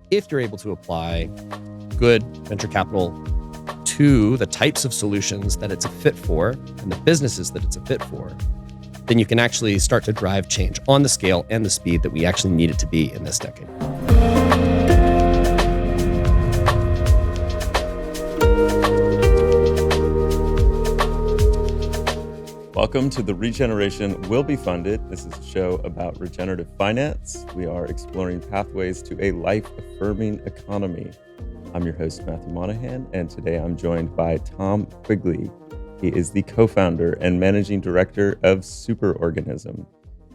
if you're able to apply good venture capital to the types of solutions that it's a fit for and the businesses that it's a fit for, then you can actually start to drive change on the scale and the speed that we actually need it to be in this decade. Welcome to the Regeneration Will Be Funded. This is a show about regenerative finance. We are exploring pathways to a life-affirming economy. I'm your host, Matthew Monahan, and today I'm joined by Tom Quigley. He is the co-founder and managing director of Superorganism.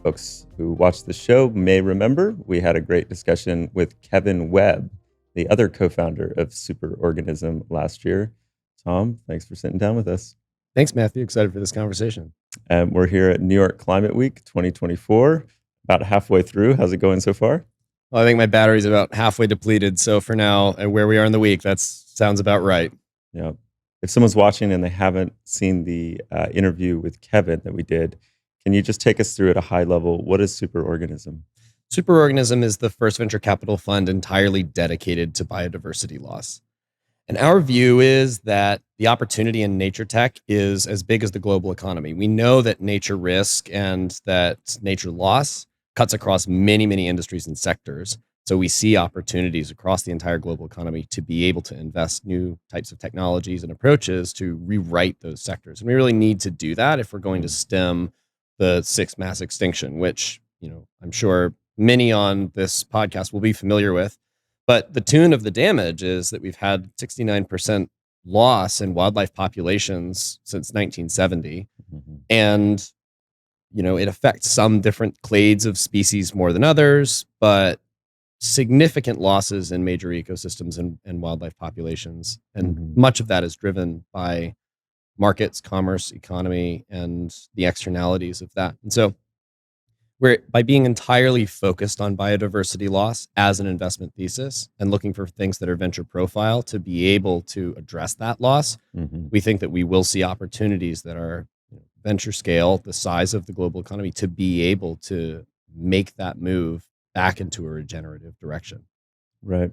Folks who watched the show may remember we had a great discussion with Kevin Webb, the other co-founder of Superorganism last year. Tom, thanks for sitting down with us. Thanks, Matthew. Excited for this conversation. We're here at New York Climate Week 2024, about halfway through. How's it going so far? Well, I think my battery's about halfway depleted. So for now, where we are in the week, that sounds about right. Yeah. If someone's watching and they haven't seen the interview with Kevin that we did, can you just take us through at a high level? What is Superorganism? Superorganism is the first venture capital fund entirely dedicated to biodiversity loss. And our view is that the opportunity in nature tech is as big as the global economy. We know that nature risk and that nature loss cuts across many, many industries and sectors. So we see opportunities across the entire global economy to be able to invest new types of technologies and approaches to rewrite those sectors. And we really need to do that if we're going to stem the sixth mass extinction, which, I'm sure many on this podcast will be familiar with. But the tune of the damage is that we've had 69% loss in wildlife populations since 1970. Mm-hmm. And, it affects some different clades of species more than others, but significant losses in major ecosystems and wildlife populations. And much of that is driven by markets, commerce, economy, and the externalities of that. And so by being entirely focused on biodiversity loss as an investment thesis and looking for things that are venture profile to be able to address that loss, we think that we will see opportunities that are venture scale, the size of the global economy, to be able to make that move back into a regenerative direction. Right.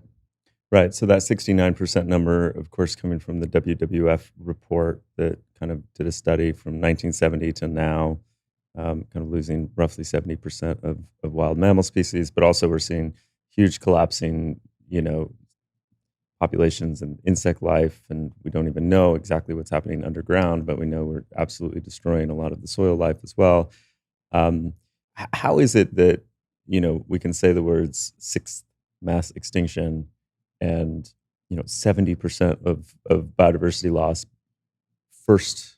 So that 69% number, of course, coming from the WWF report that kind of did a study from 1970 to now, kind of losing roughly 70% of wild mammal species, but also we're seeing huge collapsing, populations and insect life, and we don't even know exactly what's happening underground, but we know we're absolutely destroying a lot of the soil life as well. How is it that, we can say the words sixth mass extinction and, 70% of biodiversity loss, first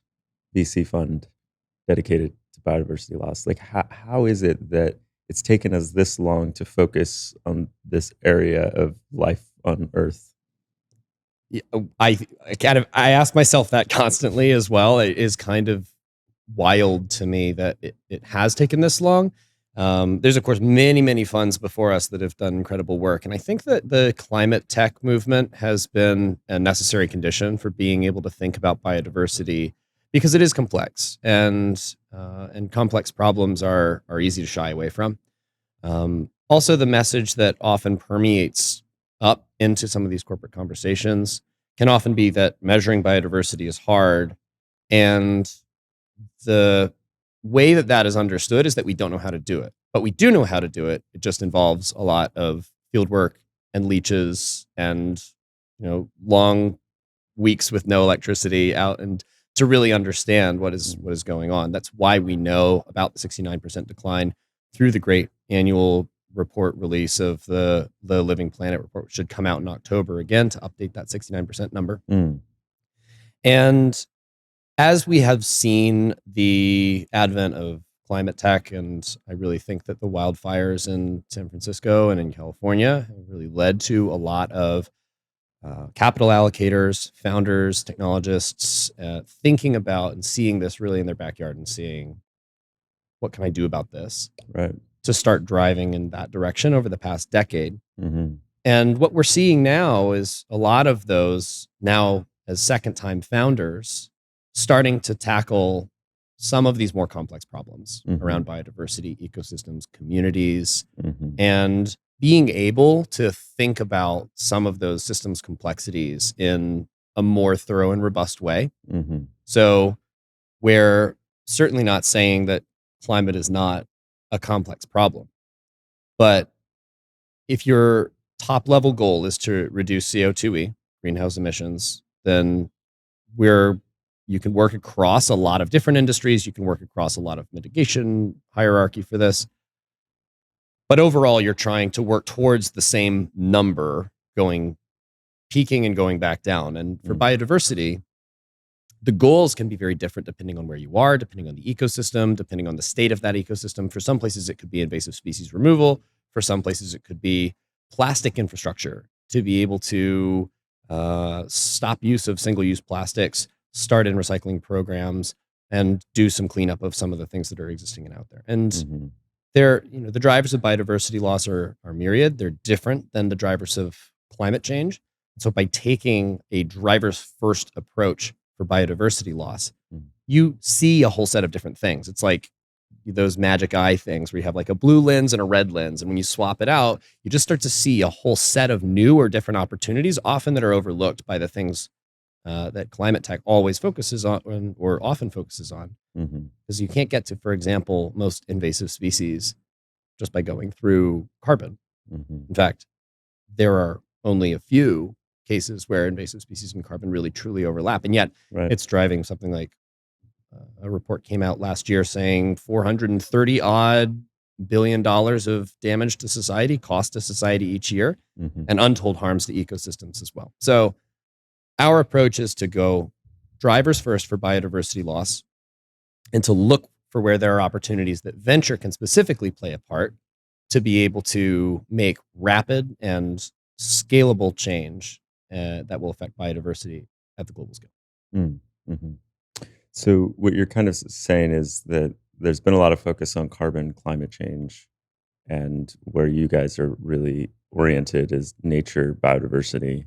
VC fund dedicated to biodiversity loss? Like, how is it that it's taken us this long to focus on this area of life on Earth? I ask myself that constantly as well. It is kind of wild to me that it has taken this long. There's, of course, many, many funds before us that have done incredible work. And I think that the climate tech movement has been a necessary condition for being able to think about biodiversity, because it is complex, and complex problems are easy to shy away from. Also, the message that often permeates up into some of these corporate conversations can often be that measuring biodiversity is hard. And the way that is understood is that we don't know how to do it. But we do know how to do it. It just involves a lot of field work and leaches and, long weeks with no electricity out, and to really understand what is going on. That's why we know about the 69% decline through the great annual report release of the Living Planet report, which should come out in October again to update that 69% number. And as we have seen the advent of climate tech, and I really think that the wildfires in San Francisco and in California have really led to a lot of capital allocators, founders, technologists thinking about and seeing this really in their backyard and seeing, what can I do about this? Right. To start driving in that direction over the past decade. And what we're seeing now is a lot of those now as second-time founders starting to tackle some of these more complex problems around biodiversity, ecosystems, communities, and being able to think about some of those systems complexities in a more thorough and robust way. Mm-hmm. So we're certainly not saying that climate is not a complex problem, but if your top level goal is to reduce CO2e, greenhouse emissions, then you can work across a lot of different industries. You can work across a lot of mitigation hierarchy for this. But overall, you're trying to work towards the same number, peaking and going back down. And for biodiversity, the goals can be very different depending on where you are, depending on the ecosystem, depending on the state of that ecosystem. For some places, it could be invasive species removal. For some places, it could be plastic infrastructure to be able to stop use of single-use plastics, start in recycling programs, and do some cleanup of some of the things that are existing and out there. And the drivers of biodiversity loss are myriad. They're different than the drivers of climate change. So by taking a driver's first approach for biodiversity loss, you see a whole set of different things. It's like those magic eye things where you have like a blue lens and a red lens. And when you swap it out, you just start to see a whole set of new or different opportunities, often that are overlooked by the things that climate tech always focuses on or often focuses on. Because you can't get to, for example, most invasive species just by going through carbon. In fact, there are only a few cases where invasive species and carbon really truly overlap. And yet it's driving something like a report came out last year saying 430 odd billion dollars of damage to society, cost to society each year, and untold harms to ecosystems as well. So our approach is to go drivers first for biodiversity loss and to look for where there are opportunities that venture can specifically play a part to be able to make rapid and scalable change that will affect biodiversity at the global scale. So what you're kind of saying is that there's been a lot of focus on carbon climate change, and where you guys are really oriented is nature, biodiversity.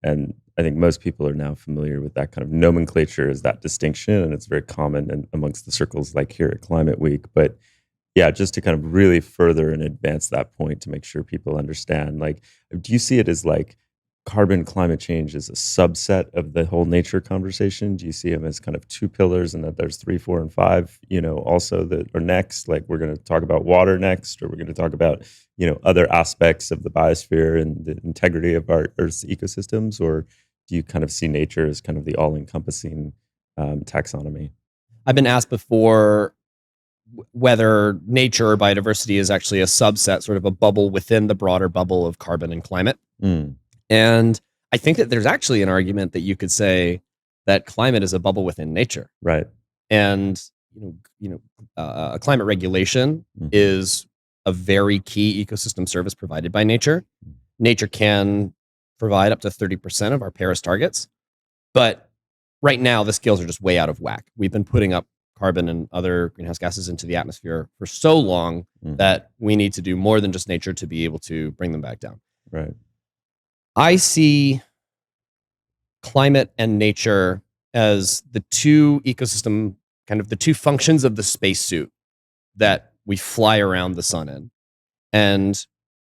And I think most people are now familiar with that kind of nomenclature as that distinction, and it's very common amongst the circles like here at Climate Week. But yeah, just to kind of really further and advance that point to make sure people understand, like, do you see it as like carbon climate change is a subset of the whole nature conversation? Do you see them as kind of two pillars and that there's 3, 4, and 5, also that are next? Like we're going to talk about water next, or we're going to talk about, other aspects of the biosphere and the integrity of our Earth's ecosystems? Or do you kind of see nature as kind of the all-encompassing taxonomy? I've been asked before whether nature or biodiversity is actually a subset, sort of a bubble within the broader bubble of carbon and climate. And I think that there's actually an argument that you could say that climate is a bubble within nature. Right. And, climate regulation is a very key ecosystem service provided by nature. Nature can provide up to 30% of our Paris targets. But right now, the scales are just way out of whack. We've been putting up carbon and other greenhouse gases into the atmosphere for so long that we need to do more than just nature to be able to bring them back down. Right. I see climate and nature as the two ecosystem, kind of the two functions of the spacesuit that we fly around the sun in. And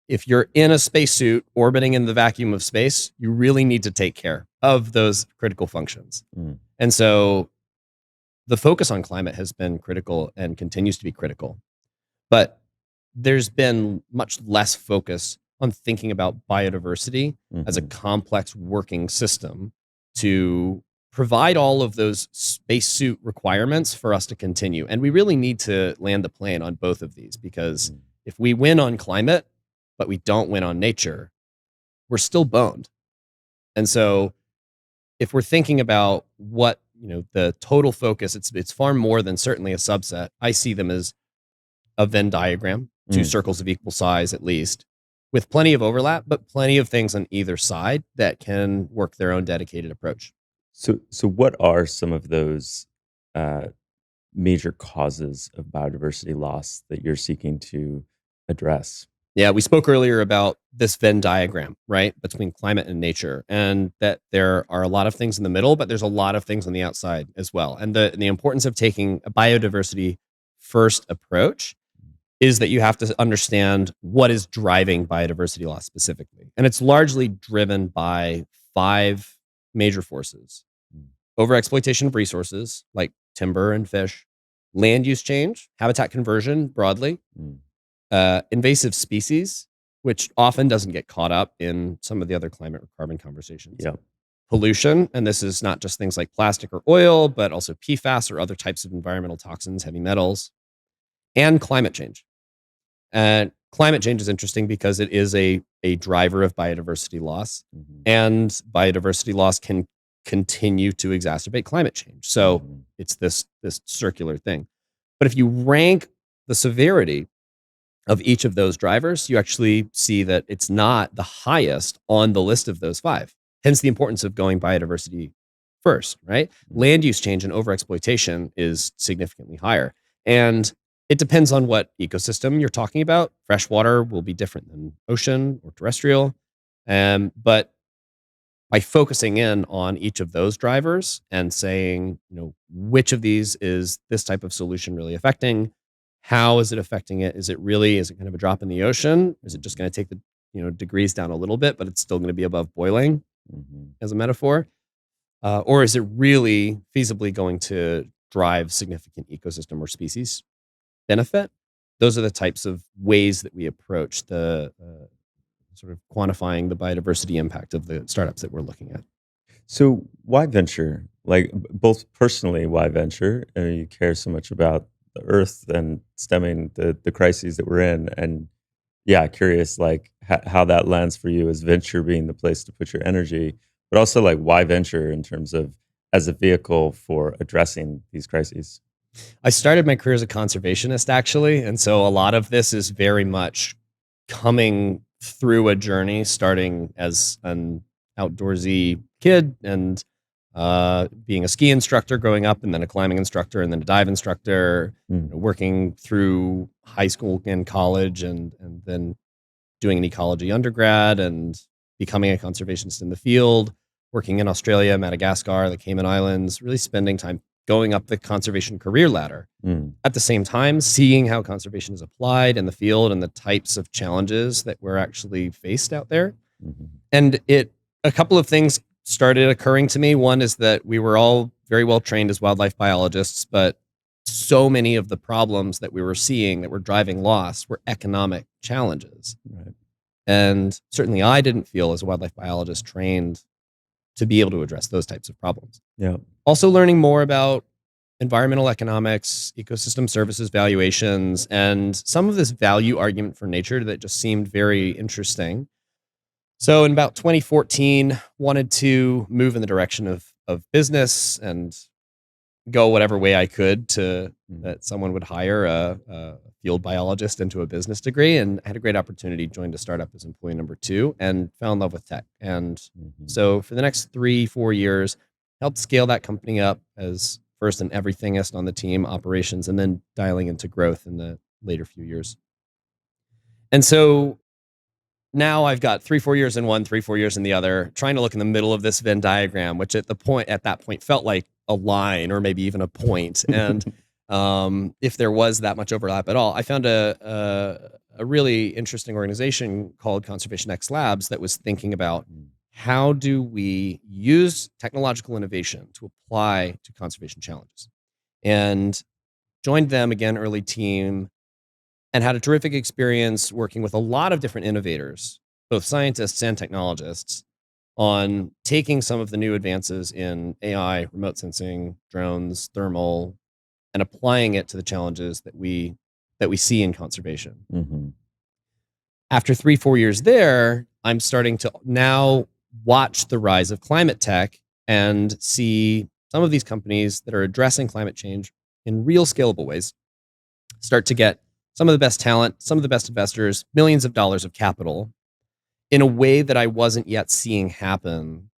if you're in a spacesuit orbiting in the vacuum of space, you really need to take care of those critical functions. And so the focus on climate has been critical and continues to be critical. But there's been much less focus on thinking about biodiversity as a complex working system to provide all of those spacesuit requirements for us to continue. And we really need to land the plane on both of these, because if we win on climate, but we don't win on nature, we're still boned. And so if we're thinking about what, the total focus, it's far more than certainly a subset. I see them as a Venn diagram, two circles of equal size at least, with plenty of overlap, but plenty of things on either side that can work their own dedicated approach. So what are some of those major causes of biodiversity loss that you're seeking to address? Yeah, we spoke earlier about this Venn diagram, right, between climate and nature, and that there are a lot of things in the middle, but there's a lot of things on the outside as well. And the importance of taking a biodiversity first approach is that you have to understand what is driving biodiversity loss specifically. And it's largely driven by 5 major forces: overexploitation of resources like timber and fish, land use change, habitat conversion broadly, invasive species, which often doesn't get caught up in some of the other climate or carbon conversations. Yeah. Pollution, and this is not just things like plastic or oil, but also PFAS or other types of environmental toxins, heavy metals, and climate change. And climate change is interesting because it is a driver of biodiversity loss, and biodiversity loss can continue to exacerbate climate change. So it's this circular thing. But if you rank the severity of each of those drivers, you actually see that it's not the highest on the list of those 5. Hence the importance of going biodiversity first, right? Land use change and overexploitation is significantly higher. And it depends on what ecosystem you're talking about. Freshwater will be different than ocean or terrestrial. But by focusing in on each of those drivers and saying, which of these is this type of solution really affecting? How is it affecting it? Is it kind of a drop in the ocean? Is it just going to take the degrees down a little bit, but it's still going to be above boiling, as a metaphor? Or is it really feasibly going to drive significant ecosystem or species benefit? Those are the types of ways that we approach the sort of quantifying the biodiversity impact of the startups that we're looking at. So why venture? Like, both personally, why venture? You care so much about the earth and stemming the crises that we're in. And yeah, curious like how that lands for you, as venture being the place to put your energy, but also like why venture in terms of as a vehicle for addressing these crises? I started my career as a conservationist, actually. And so a lot of this is very much coming through a journey, starting as an outdoorsy kid and being a ski instructor growing up, and then a climbing instructor, and then a dive instructor, working through high school and college, and then doing an ecology undergrad and becoming a conservationist in the field, working in Australia, Madagascar, the Cayman Islands, really spending time going up the conservation career ladder. At the same time, seeing how conservation is applied in the field and the types of challenges that we're actually faced out there. And a couple of things started occurring to me. One is that we were all very well trained as wildlife biologists, but so many of the problems that we were seeing that were driving loss were economic challenges. Right. And certainly I didn't feel, as a wildlife biologist, trained to be able to address those types of problems. Yeah. Also learning more about environmental economics, ecosystem services valuations, and some of this value argument for nature that just seemed very interesting. So in about 2014, wanted to move in the direction of business and go whatever way I could to that someone would hire a field biologist into a business degree. And I had a great opportunity, joined a startup as employee number 2, and fell in love with tech. And so for the next 3-4 years, helped scale that company up as first an everythingist on the team, operations, and then dialing into growth in the later few years. And so now I've got 3-4 years in one, 3-4 years in the other, trying to look in the middle of this Venn diagram, which at that point felt like a line or maybe even a point. And if there was that much overlap at all, I found a really interesting organization called Conservation X Labs that was thinking about how do we use technological innovation to apply to conservation challenges, and joined them, again, early team, and had a terrific experience working with a lot of different innovators, both scientists and technologists, on taking some of the new advances in AI, remote sensing, drones, thermal, and applying it to the challenges that we see in conservation. After 3-4 years there, I'm starting to now watch the rise of climate tech and see some of these companies that are addressing climate change in real scalable ways start to get some of the best talent, some of the best investors, millions of dollars of capital, in a way that I wasn't yet seeing happen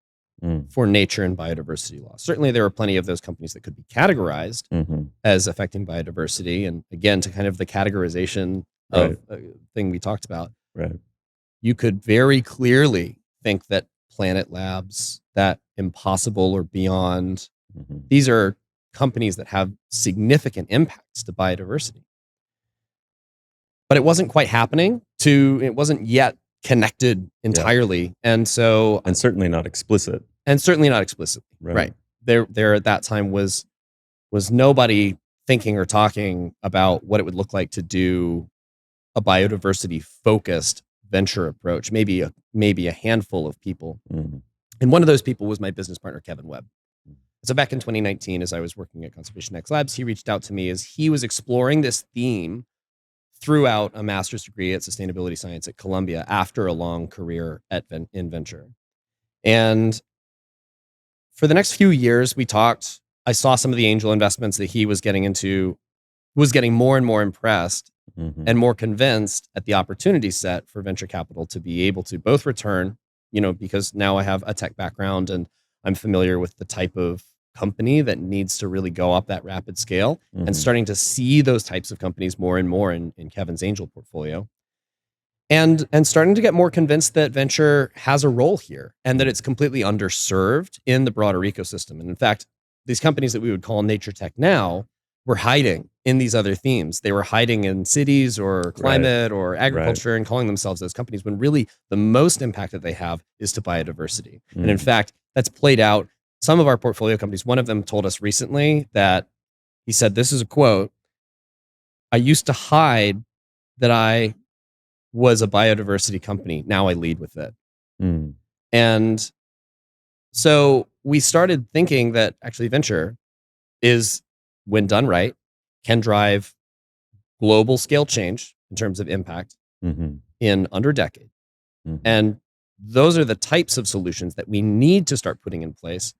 for nature and biodiversity loss. Certainly there are plenty of those companies that could be categorized as affecting biodiversity. And again, to kind of the categorization of thing we talked about, you could very clearly think that Planet Labs, that Impossible or Beyond, these are companies that have significant impacts to biodiversity. but it wasn't quite happening. It wasn't yet connected entirely, and certainly not explicit, right. There at that time was nobody thinking or talking about what it would look like to do a biodiversity focused venture approach. Maybe a handful of people, and one of those people was my business partner Kevin Webb. So back in 2019, as I was working at Conservation X Labs, he reached out to me as he was exploring this theme throughout a master's degree at sustainability science at Columbia after a long career in venture. And for the next few years, we talked. I saw some of the angel investments that he was getting into, was getting more and more impressed and more convinced at the opportunity set for venture capital to be able to both return, because now I have a tech background and I'm familiar with the type of company that needs to really go up that rapid scale, and starting to see those types of companies more and more in Kevin's angel portfolio. And starting to get more convinced that venture has a role here and that it's completely underserved in the broader ecosystem. And in fact, these companies that we would call nature tech now were hiding in these other themes. They were hiding in cities or climate or agriculture and calling themselves those companies, when really the most impact that they have is to biodiversity. And in fact, that's played out. Some of our portfolio companies, one of them told us recently that he said, this is a quote, "I used to hide that I was a biodiversity company. Now I lead with it." And so we started thinking that actually venture is, when done right, can drive global scale change in terms of impact in under a decade. And those are the types of solutions that we need to start putting in place,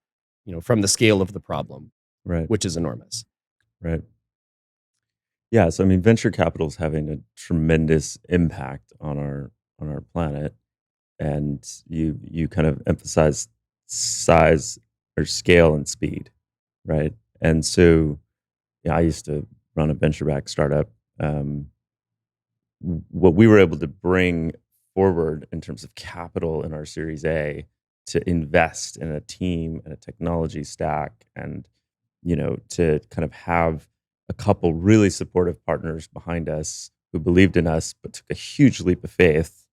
from the scale of the problem, which is enormous. Right. Yeah. So, I mean, venture capital is having a tremendous impact on our planet, and you kind of emphasize size or scale and speed, right? And so, I used to run a venture-backed startup. What we were able to bring forward in terms of capital in our Series A to invest in a team and a technology stack, and to kind of have a couple really supportive partners behind us who believed in us but took a huge leap of faith.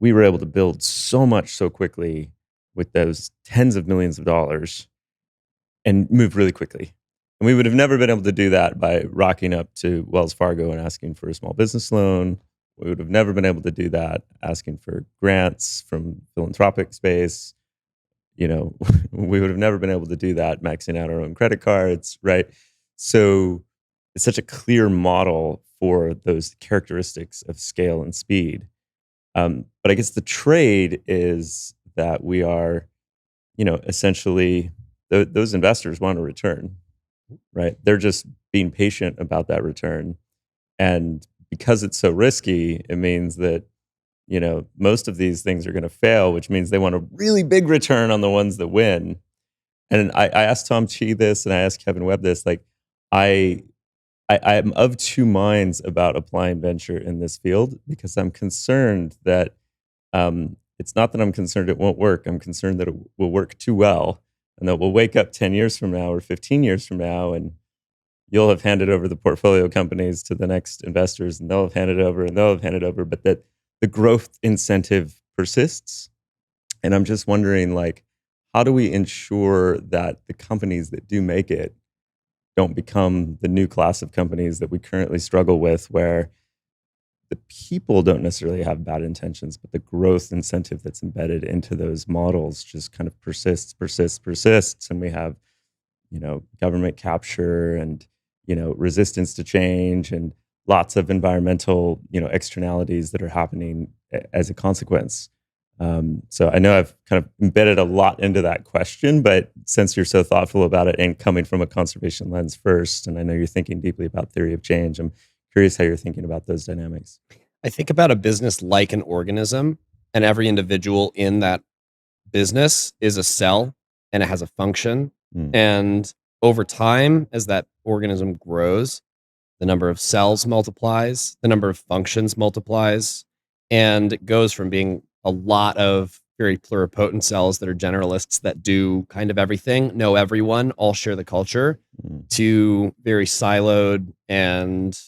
We were able to build so much so quickly with those tens of millions of dollars and move really quickly. And we would have never been able to do that by rocking up to Wells Fargo and asking for a small business loan. We would have never been able to do that asking for grants from philanthropic space. We would have never been able to do that maxing out our own credit cards, right? So it's such a clear model for those characteristics of scale and speed. But I guess the trade is that we are, essentially those investors want a return, right? They're just being patient about that return. And because it's so risky, it means that, most of these things are going to fail, which means they want a really big return on the ones that win. And I asked Tom Chi this, and I asked Kevin Webb this, like, I'm of two minds about applying venture in this field, because I'm concerned that it's not that I'm concerned it won't work. I'm concerned that it will work too well, and that we'll wake up 10 years from now or 15 years from now, and you'll have handed over the portfolio companies to the next investors, and they'll have handed over, and they'll have handed over, but that the growth incentive persists. And I'm just wondering, like, how do we ensure that the companies that do make it don't become the new class of companies that we currently struggle with, where the people don't necessarily have bad intentions, but the growth incentive that's embedded into those models just kind of persists. And we have, government capture and, resistance to change and lots of environmental, externalities that are happening as a consequence. So I know I've kind of embedded a lot into that question, but since you're so thoughtful about it and coming from a conservation lens first, and I know you're thinking deeply about theory of change, I'm curious how you're thinking about those dynamics. I think about a business like an organism, and every individual in that business is a cell, and it has a function. And over time, as that organism grows, the number of cells multiplies, the number of functions multiplies, and it goes from being a lot of very pluripotent cells that are generalists that do kind of everything, know everyone, all share the culture, to very siloed and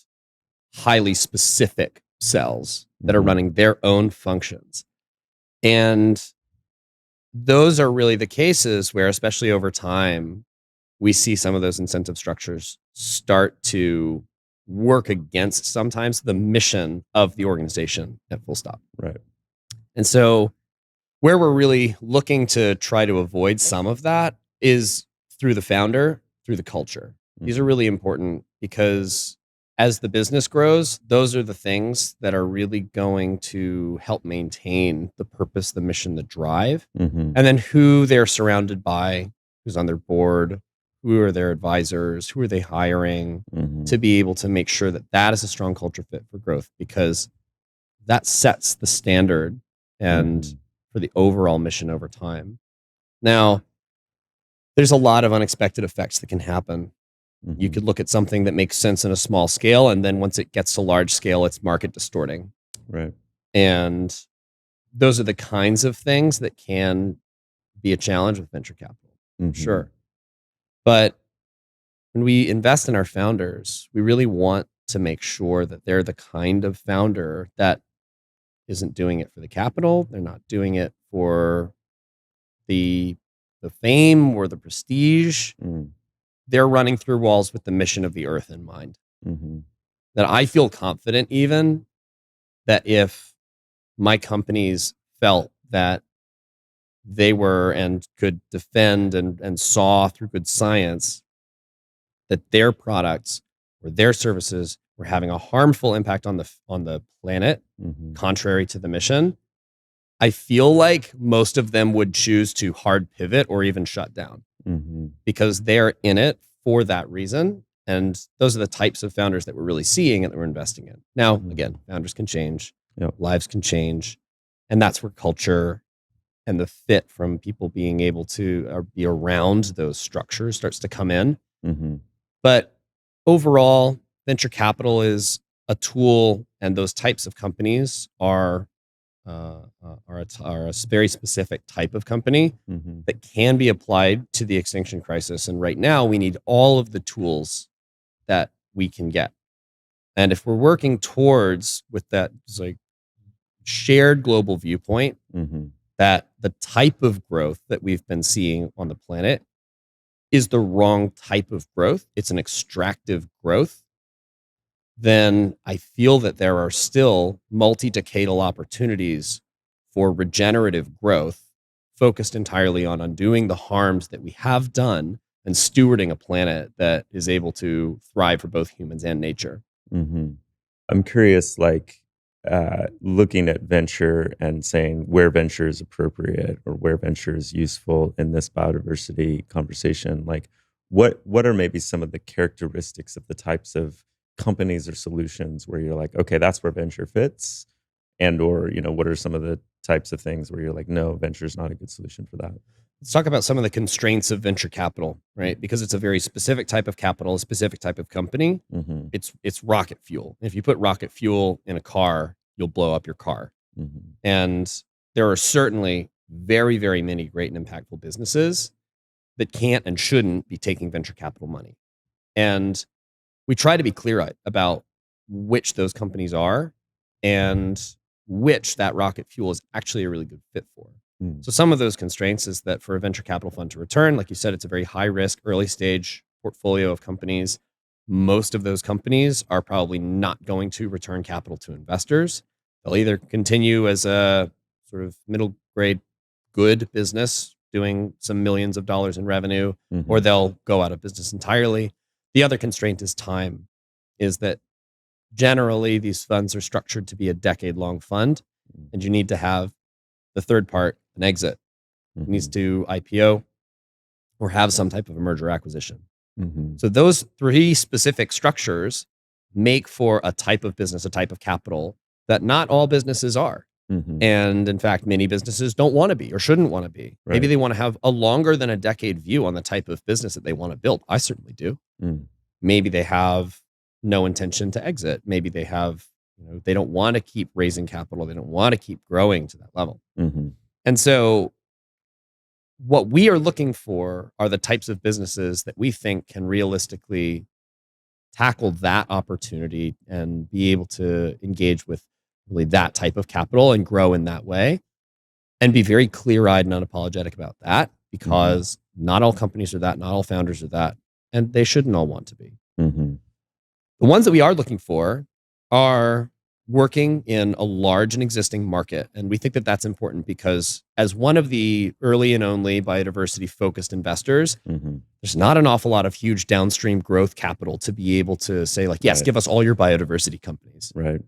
highly specific cells that are running their own functions. And those are really the cases where, especially over time, we see some of those incentive structures start to work against sometimes the mission of the organization at full stop. Right. And so where we're really looking to try to avoid some of that is through the founder, through the culture. These are really important because as the business grows, those are the things that are really going to help maintain the purpose, the mission, the drive, and then who they're surrounded by, who's on their board, who are their advisors, who are they hiring to be able to make sure that that is a strong culture fit for growth, because that sets the standard and for the overall mission over time. Now, there's a lot of unexpected effects that can happen. You could look at something that makes sense in a small scale, and then once it gets to large scale, it's market distorting. Right. And those are the kinds of things that can be a challenge with venture capital. Sure. But when we invest in our founders, we really want to make sure that they're the kind of founder that isn't doing it for the capital. They're not doing it for the fame or the prestige. They're running through walls with the mission of the earth in mind. That I feel confident even that if my companies felt that they were and could defend and saw through good science that their products or their services were having a harmful impact on the planet, contrary to the mission, I feel like most of them would choose to hard pivot or even shut down because they're in it for that reason. And those are the types of founders that we're really seeing and that we're investing in. Now, again, founders can change, lives can change, and that's where culture and the fit from people being able to be around those structures starts to come in. But overall, venture capital is a tool, and those types of companies are a very specific type of company that can be applied to the extinction crisis. And right now, we need all of the tools that we can get. And if we're working towards with that like shared global viewpoint, that the type of growth that we've been seeing on the planet is the wrong type of growth, it's an extractive growth, then I feel that there are still multi-decadal opportunities for regenerative growth focused entirely on undoing the harms that we have done and stewarding a planet that is able to thrive for both humans and nature. I'm curious, like, looking at venture and saying where venture is appropriate or where venture is useful in this biodiversity conversation, like what are maybe some of the characteristics of the types of companies or solutions where you're like, okay, that's where venture fits, and or what are some of the types of things where you're like, no, venture is not a good solution for that? Let's talk about some of the constraints of venture capital, right? Because it's a very specific type of capital, a specific type of company. It's rocket fuel. If you put rocket fuel in a car, you'll blow up your car. And there are certainly very, very many great and impactful businesses that can't and shouldn't be taking venture capital money. And we try to be clear about which those companies are and which that rocket fuel is actually a really good fit for. So some of those constraints is that for a venture capital fund to return, like you said, it's a very high risk, early stage portfolio of companies. Most of those companies are probably not going to return capital to investors. They'll either continue as a sort of middle grade good business doing some millions of dollars in revenue, or they'll go out of business entirely. The other constraint is time, is that generally these funds are structured to be a decade-long fund, and you need to have the third part, an exit. It needs to IPO or have some type of a merger acquisition. So those three specific structures make for a type of business, a type of capital that not all businesses are. And in fact, many businesses don't want to be or shouldn't want to be. Right. Maybe they want to have a longer than a decade view on the type of business that they want to build. I certainly do. Maybe they have no intention to exit. Maybe they have, they don't want to keep raising capital. They don't want to keep growing to that level. And so what we are looking for are the types of businesses that we think can realistically tackle that opportunity and be able to engage with really that type of capital and grow in that way, and be very clear-eyed and unapologetic about that, because not all companies are that, not all founders are that, and they shouldn't all want to be. Mm-hmm. The ones that we are looking for are working in a large and existing market. And we think that that's important because as one of the early and only biodiversity focused investors, there's not an awful lot of huge downstream growth capital to be able to say like, yes, give us all your biodiversity companies. Right.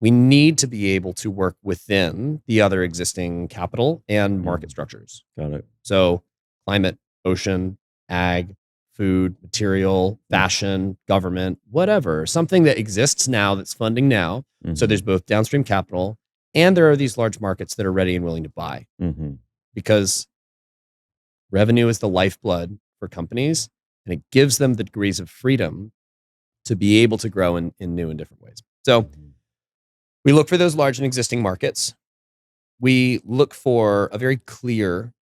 We need to be able to work within the other existing capital and market structures. Got it. So climate, ocean, ag, food, material, fashion, government, whatever, something that exists now that's funding now. So there's both downstream capital and there are these large markets that are ready and willing to buy, because revenue is the lifeblood for companies and it gives them the degrees of freedom to be able to grow in new and different ways. So we look for those large and existing markets. We look for a very clear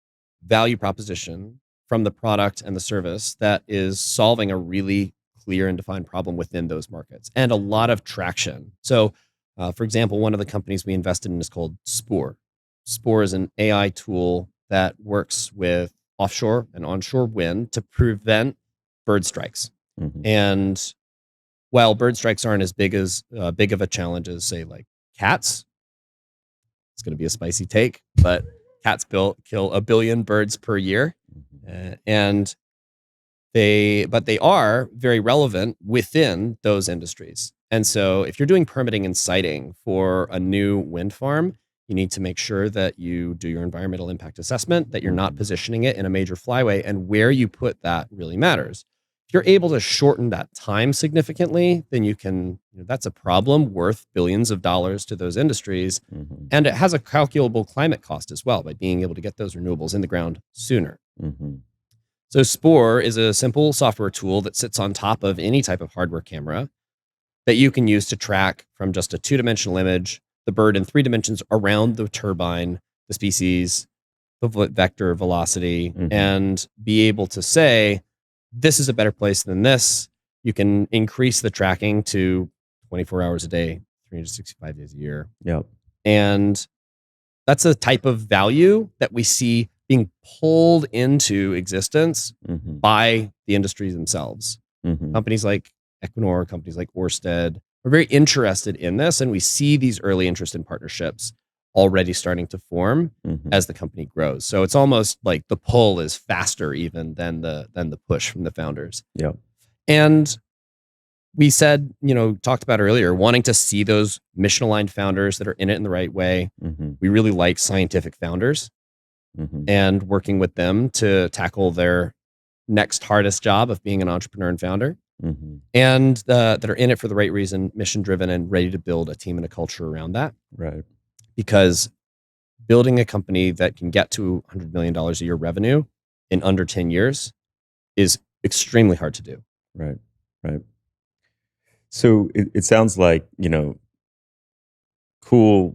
value proposition from the product and the service that is solving a really clear and defined problem within those markets, and a lot of traction. So, for example, one of the companies we invested in is called Spore. Spore is an AI tool that works with offshore and onshore wind to prevent bird strikes. And while bird strikes aren't as big of a challenge as, say, like cats, it's going to be a spicy take, but cats kill 1 billion birds per year. And they are very relevant within those industries. And so if you're doing permitting and siting for a new wind farm, you need to make sure that you do your environmental impact assessment, that you're not positioning it in a major flyway, and where you put that really matters. If you're able to shorten that time significantly, then you can, that's a problem worth billions of dollars to those industries. And it has a calculable climate cost as well by being able to get those renewables in the ground sooner. So Spore is a simple software tool that sits on top of any type of hardware camera that you can use to track from just a 2-dimensional image, the bird in 3 dimensions around the turbine, the species, the vector velocity, and be able to say, this is a better place than this. You can increase the tracking to 24 hours a day, 365 days a year. And that's a type of value that we see being pulled into existence by the industries themselves. Companies like Equinor, companies like Ørsted are very interested in this, and we see these early interest in partnerships already starting to form as the company grows. So it's almost like the pull is faster even than the push from the founders. And we said, talked about earlier, wanting to see those mission-aligned founders that are in it in the right way. We really like scientific founders and working with them to tackle their next hardest job of being an entrepreneur and founder. And that are in it for the right reason, mission-driven, and ready to build a team and a culture around that. Right. Because building a company that can get to $100 million a year revenue in under 10 years is extremely hard to do. Right. So it sounds like, cool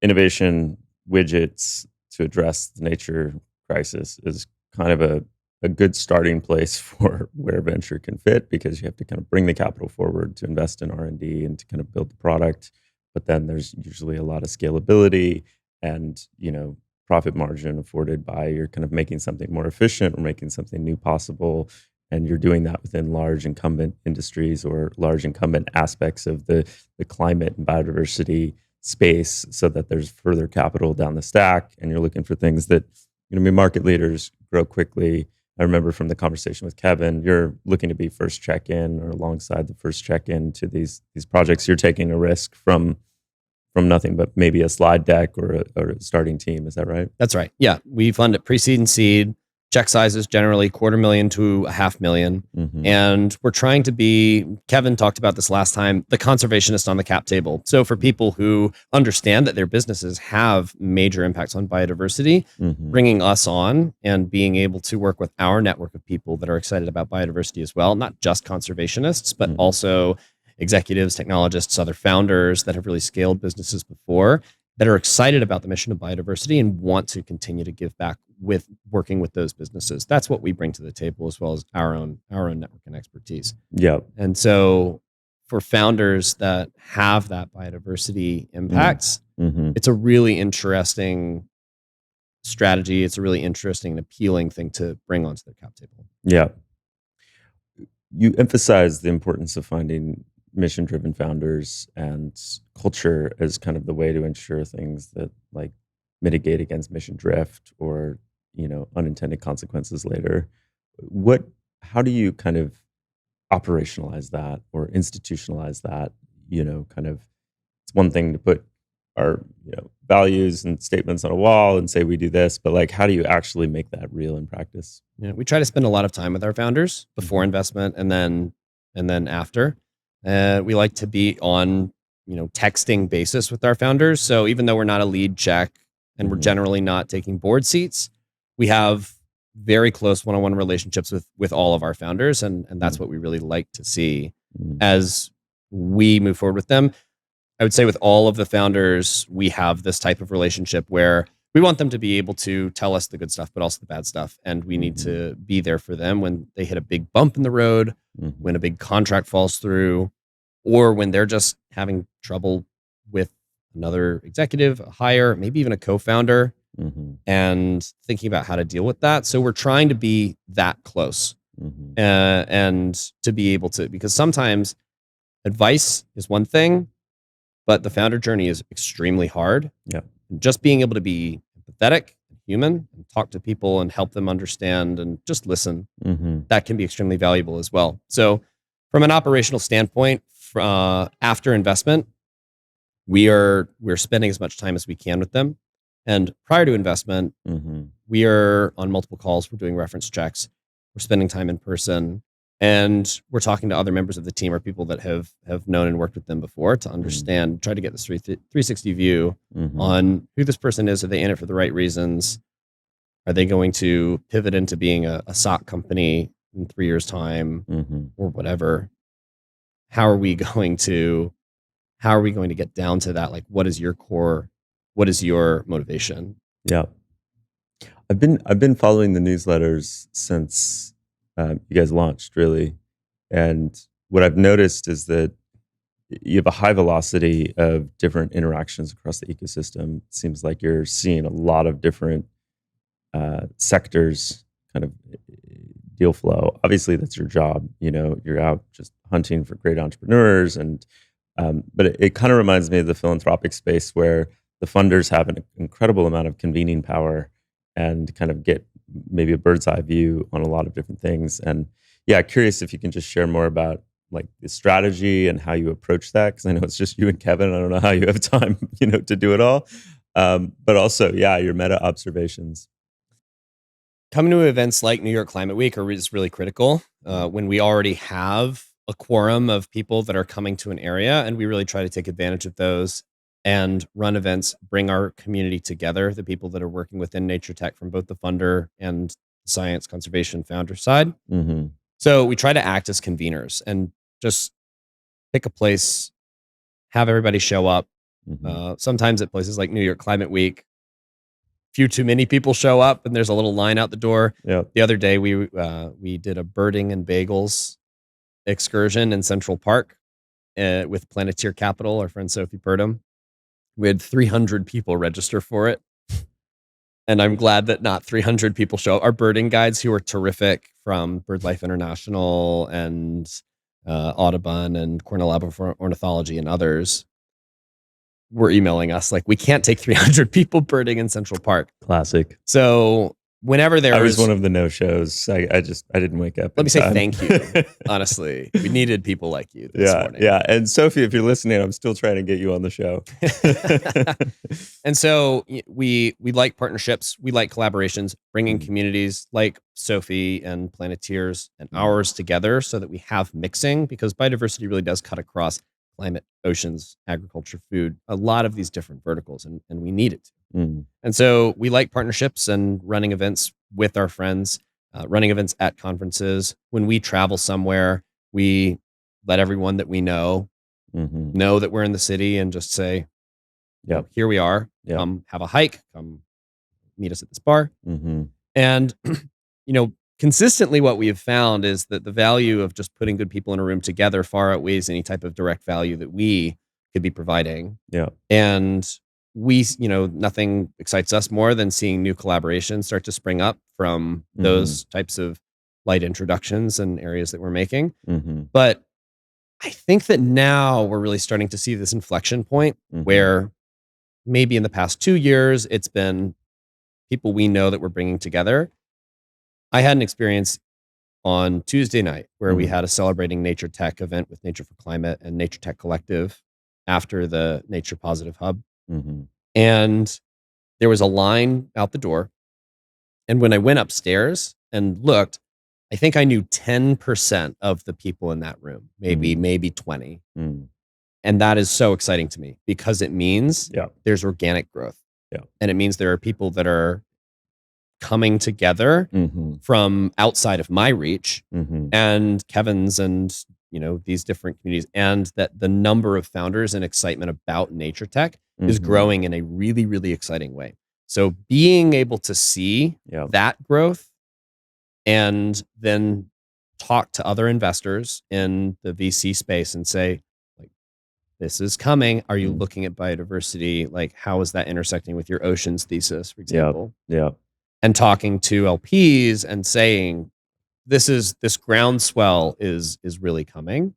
innovation widgets to address the nature crisis is kind of a good starting place for where venture can fit, because you have to kind of bring the capital forward to invest in R&D and to kind of build the product. But then there's usually a lot of scalability and, profit margin afforded by you're kind of making something more efficient or making something new possible. And you're doing that within large incumbent industries or large incumbent aspects of the climate and biodiversity space, so that there's further capital down the stack. And you're looking for things that, market leaders grow quickly. I remember from the conversation with Kevin, you're looking to be first check-in or alongside the first check-in to these projects. You're taking a risk from nothing but maybe a slide deck or a starting team. Is that right? That's right. Yeah. We fund at pre-seed and seed. Check sizes generally $250,000 to $500,000. And we're trying to be, Kevin talked about this last time, the conservationist on the cap table. So for people who understand that their businesses have major impacts on biodiversity, bringing us on and being able to work with our network of people that are excited about biodiversity as well, not just conservationists, but also executives, technologists, other founders that have really scaled businesses before, that are excited about the mission of biodiversity and want to continue to give back with working with those businesses. That's what we bring to the table, as well as our own network and expertise. Yeah. And so for founders that have that biodiversity impacts, it's a really interesting strategy. It's a really interesting and appealing thing to bring onto their cap table. Yeah. You emphasize the importance of finding mission-driven founders and culture as kind of the way to ensure things that like mitigate against mission drift or, unintended consequences later. How do you kind of operationalize that or institutionalize that? Kind of, it's one thing to put our, values and statements on a wall and say we do this, but like, how do you actually make that real in practice? We try to spend a lot of time with our founders before investment and then after. We like to be on, texting basis with our founders. So even though we're not a lead check and we're generally not taking board seats, we have very close one-on-one relationships with all of our founders. And that's what we really like to see as we move forward with them. I would say with all of the founders, we have this type of relationship where we want them to be able to tell us the good stuff, but also the bad stuff. And we need to be there for them when they hit a big bump in the road, when a big contract falls through, or when they're just having trouble with another executive, a hire, maybe even a co-founder, and thinking about how to deal with that. So we're trying to be that close and to be able to, because sometimes advice is one thing, but the founder journey is extremely hard. Yeah. And just being able to be empathetic and human and talk to people and help them understand and just listen, that can be extremely valuable as well. So from an operational standpoint, after investment, we're spending as much time as we can with them. And prior to investment, we are on multiple calls. We're doing reference checks. We're spending time in person. And we're talking to other members of the team or people that have known and worked with them before to understand, try to get this 360 view on who this person is. Are they in it for the right reasons? Are they going to pivot into being a SOC company in 3 years' time or whatever? How are we going to get down to that? Like, what is your core? What is your motivation? Yeah. I've been following the newsletters since you guys launched, really. And what I've noticed is that you have a high velocity of different interactions across the ecosystem. It seems like you're seeing a lot of different sectors kind of deal flow. Obviously, that's your job. You're out just hunting for great entrepreneurs. And but it kind of reminds me of the philanthropic space where the funders have an incredible amount of convening power and kind of get maybe a bird's eye view on a lot of different things. And yeah, curious if you can just share more about like the strategy and how you approach that. Cause I know it's just you and Kevin. I don't know how you have time, to do it all. But also, yeah, your meta observations. Coming to events like New York Climate Week is really critical when we already have a quorum of people that are coming to an area, and we really try to take advantage of those and run events, bring our community together, the people that are working within nature tech from both the funder and science conservation founder side. So we try to act as conveners and just pick a place, have everybody show up. Sometimes at places like New York Climate Week, few too many people show up and there's a little line out the door. Yep. The other day we did a birding and bagels excursion in Central Park with Planeteer Capital, our friend Sophie Purdom. We had 300 people register for it. And I'm glad that not 300 people show up. Our birding guides, who are terrific, from BirdLife International and Audubon and Cornell Lab of Ornithology and others, were emailing us like, we can't take 300 people birding in Central Park. Classic. So whenever I was one of the no-shows. I didn't wake up. Let me say thank you. Honestly, we needed people like you this morning. Yeah. And Sophie, if you're listening, I'm still trying to get you on the show. And so we like partnerships. We like collaborations, bringing communities like Sophie and Planeteers and ours together so that we have mixing, because biodiversity really does cut across climate, oceans, agriculture, food, a lot of these different verticals, and we need it to. And so we like partnerships and running events with our friends, running events at conferences. When we travel somewhere, we let everyone that we know that we're in the city and just say, here we are. Come have a hike. Come meet us at this bar. Mm-hmm. And, consistently what we have found is that the value of just putting good people in a room together far outweighs any type of direct value that we could be providing. Yeah. And nothing excites us more than seeing new collaborations start to spring up from those types of light introductions and areas that we're making. Mm-hmm. But I think that now we're really starting to see this inflection point where maybe in the past 2 years, it's been people we know that we're bringing together. I had an experience on Tuesday night where we had a celebrating nature tech event with Nature for Climate and Nature Tech Collective after the Nature Positive Hub. And there was a line out the door. And when I went upstairs and looked, I think I knew 10% of the people in that room, maybe 20. And that is so exciting to me because it means there's organic growth. And it means there are people that are coming together from outside of my reach and Kevin's and these different communities, and that the number of founders and excitement about nature tech is growing in a really, really exciting way. So being able to see that growth and then talk to other investors in the VC space and say, like, this is coming. Are you looking at biodiversity? Like, how is that intersecting with your oceans thesis, for example? And talking to LPs and saying, this groundswell is really coming.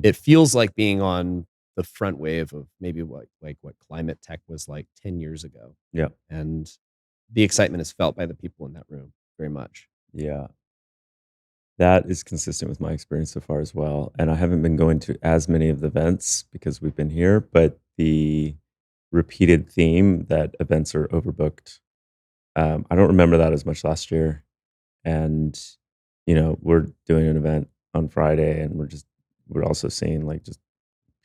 It feels like being on the front wave of maybe what climate tech was like 10 years ago. And the excitement is felt by the people in that room very much. That is consistent with my experience so far as well. And I haven't been going to as many of the events because we've been here, but the repeated theme that events are overbooked. I don't remember that as much last year. And, we're doing an event on Friday and we're also seeing like just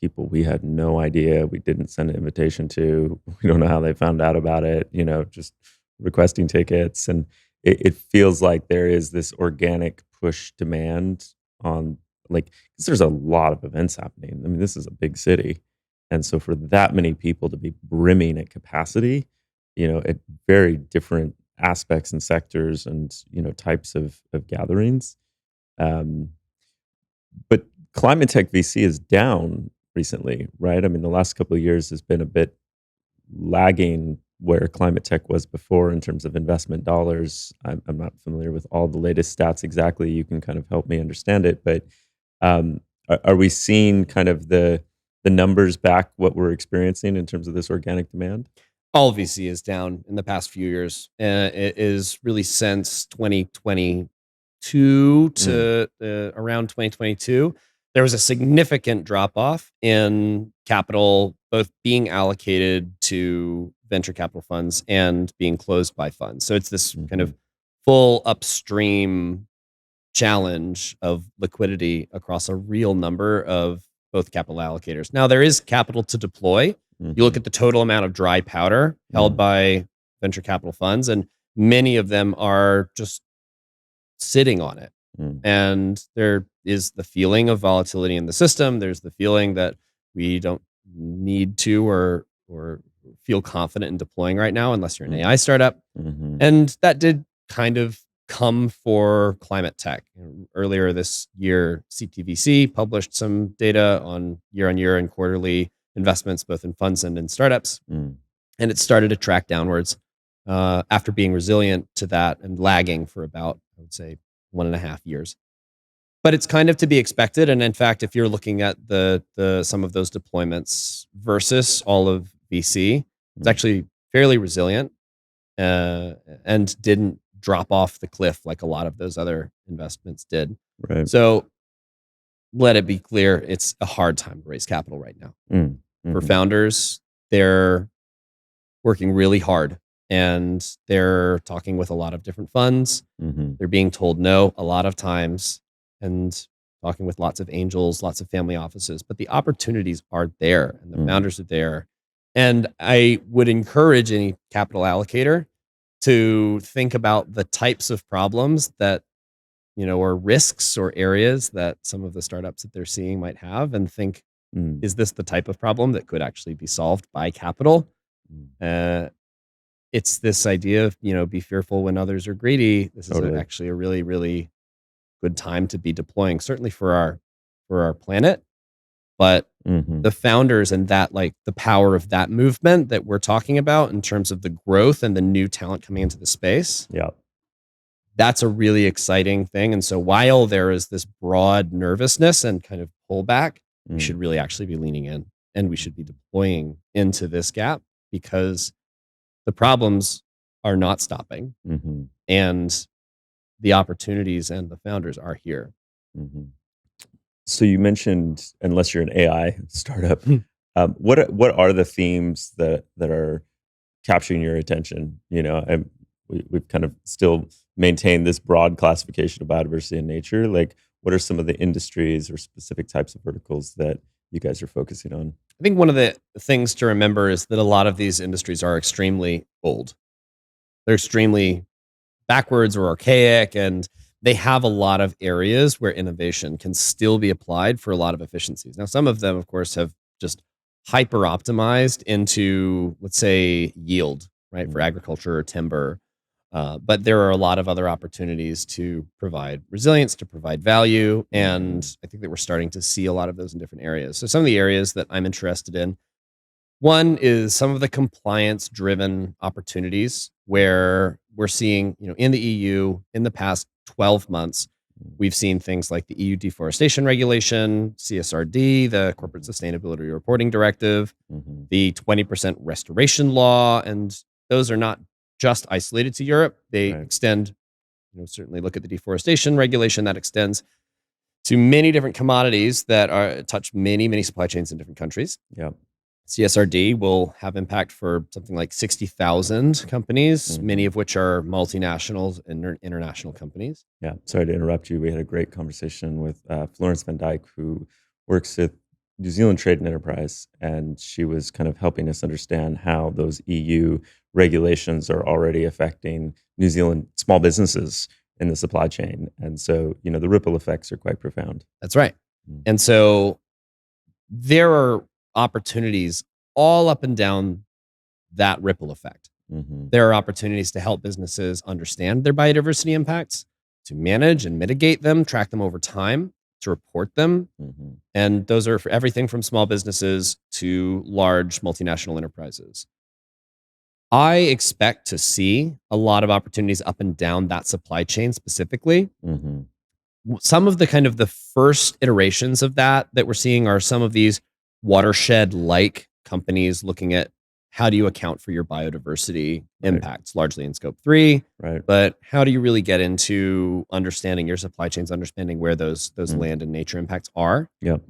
people we had no idea, we didn't send an invitation to, we don't know how they found out about it, just requesting tickets. And it feels like there is this organic push demand on, like, because there's a lot of events happening. I mean, this is a big city. And so for that many people to be brimming at capacity, at very different aspects and sectors and, types of gatherings. But climate tech VC is down recently, right? I mean, the last couple of years has been a bit lagging where climate tech was before in terms of investment dollars. I'm not familiar with all the latest stats exactly. You can kind of help me understand it, but are we seeing kind of the numbers back what we're experiencing in terms of this organic demand? All VC is down in the past few years. It is really since 2022 to around 2022. There was a significant drop-off in capital, both being allocated to venture capital funds and being closed by funds. So it's this kind of full upstream challenge of liquidity across a real number of both capital allocators. Now, there is capital to deploy. You look at the total amount of dry powder held by venture capital funds, and many of them are just sitting on it. And there is the feeling of volatility in the system. There's the feeling that we don't need to or feel confident in deploying right now unless you're an AI startup. And that did kind of come for climate tech. Earlier this year, CTVC published some data on year and quarterly investments, both in funds and in startups. And it started to track downwards after being resilient to that and lagging for about, I would say, 1.5 years. But it's kind of to be expected. And in fact, if you're looking at the some of those deployments versus all of VC, it's actually fairly resilient and didn't drop off the cliff like a lot of those other investments did. Right. So let it be clear, it's a hard time to raise capital right now. For founders, they're working really hard and they're talking with a lot of different funds. They're being told no a lot of times and talking with lots of angels, lots of family offices, but the opportunities are there and the founders are there. And I would encourage any capital allocator to think about the types of problems that, or risks or areas that some of the startups that they're seeing might have and think, is this the type of problem that could actually be solved by capital? it's this idea of, be fearful when others are greedy. This is Totally. actually a really, really good time to be deploying, certainly for our planet, but Hmm. the founders and that, like, the power of that movement that we're talking about in terms of the growth and the new talent coming into the space, Yeah. that's a really exciting thing. And so while there is this broad nervousness and kind of pullback, we Mm. should really actually be leaning in, and we should be deploying into this gap, because the problems are not stopping, Hmm. and the opportunities and the founders are here. Hmm. So you mentioned, unless you're an AI startup, what are the themes that are capturing your attention? And we've kind of still maintained this broad classification of biodiversity and nature. Like, what are some of the industries or specific types of verticals that you guys are focusing on? I think one of the things to remember is that a lot of these industries are extremely old. They're extremely backwards or archaic, and they have a lot of areas where innovation can still be applied for a lot of efficiencies. Now, some of them, of course, have just hyper optimized into, let's say, yield, right, for Mm. agriculture or timber. But there are a lot of other opportunities to provide resilience, to provide value. And Mhm. I think that we're starting to see a lot of those in different areas. So, some of the areas that I'm interested in, one is some of the compliance driven opportunities where we're seeing, in the EU in the past 12 months, Mm. we've seen things like the EU deforestation regulation, CSRD, the Corporate Mhm. Sustainability Reporting Directive, Mhm. the 20% restoration law. And those are not just isolated to Europe. They Right. extend, certainly look at the deforestation regulation that extends to many different commodities that touch many, many supply chains in different countries. Yeah. CSRD will have impact for something like 60,000 companies, many Mhm. of which are multinationals and international companies. Yeah. Sorry to interrupt you. We had a great conversation with Florence Van Dyke, who works at New Zealand Trade and Enterprise, and she was kind of helping us understand how those EU regulations are already affecting New Zealand small businesses in the supply chain. And so, the ripple effects are quite profound. That's right. Mm. And so there are opportunities all up and down that ripple effect. Mhm. There are opportunities to help businesses understand their biodiversity impacts, to manage and mitigate them, track them over time, to report them. Mhm. And those are for everything from small businesses to large multinational enterprises. I expect to see a lot of opportunities up and down that supply chain specifically. Mhm. Some of the kind of the first iterations of that we're seeing are some of these watershed like companies looking at how do you account for your biodiversity Right. impacts, largely in scope 3, Right. but how do you really get into understanding your supply chains, understanding where those Mm. land and nature impacts are. Yep.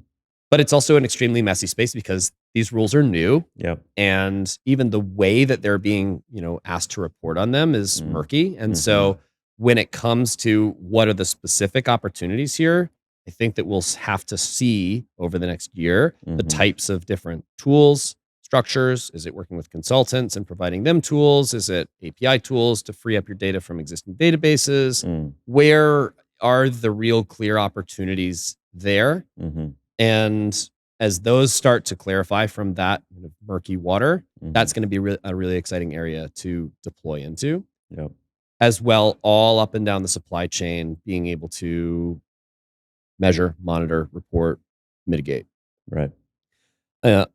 But it's also an extremely messy space because these rules are new, Yep. and even the way that they're being, asked to report on them is Mm. murky. And Mhm. so when it comes to what are the specific opportunities here, I think that we'll have to see over the next year the Mhm. types of different tools, structures. Is it working with consultants and providing them tools? Is it API tools to free up your data from existing databases? Mm. Where are the real clear opportunities there? Mhm. And as those start to clarify from that kind of murky water, that's Mhm. going to be a really exciting area to deploy into. Yep. As well, all up and down the supply chain, being able to measure, monitor, report, mitigate. Right. Uh,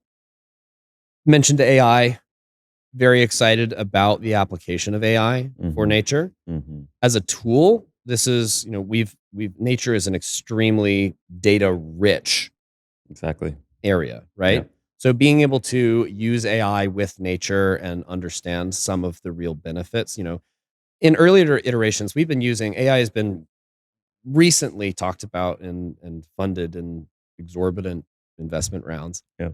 Mentioned AI, very excited about the application of AI for Mhm. nature. Mhm. As a tool, this is, nature is an extremely data rich Exactly. area, Yeah. right? So being able to use AI with nature and understand some of the real benefits, in earlier iterations, we've been using AI has been recently talked about and funded in exorbitant investment rounds. Yeah.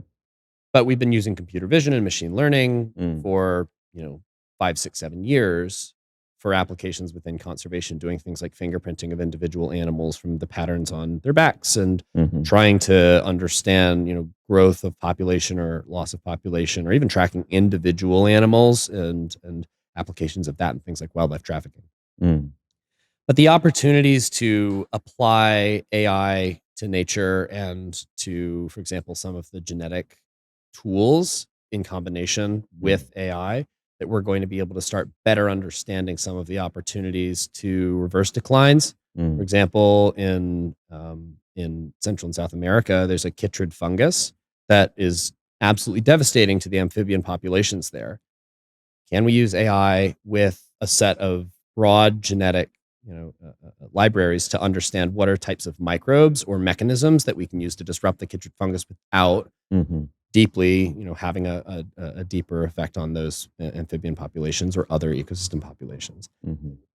But we've been using computer vision and machine learning Mm. for, 5, 6, 7 years for applications within conservation, doing things like fingerprinting of individual animals from the patterns on their backs and Mhm. trying to understand, growth of population or loss of population, or even tracking individual animals and applications of that and things like wildlife trafficking. Mm. But the opportunities to apply AI to nature and to, for example, some of the genetic tools in combination Mm. with AI that we're going to be able to start better understanding some of the opportunities to reverse declines. For example, in Central and South America, there's a chytrid fungus that is absolutely devastating to the amphibian populations there. Can we use AI with a set of broad genetic libraries to understand what are types of microbes or mechanisms that we can use to disrupt the chytrid fungus without deeply, having a deeper effect on those amphibian populations or other ecosystem populations?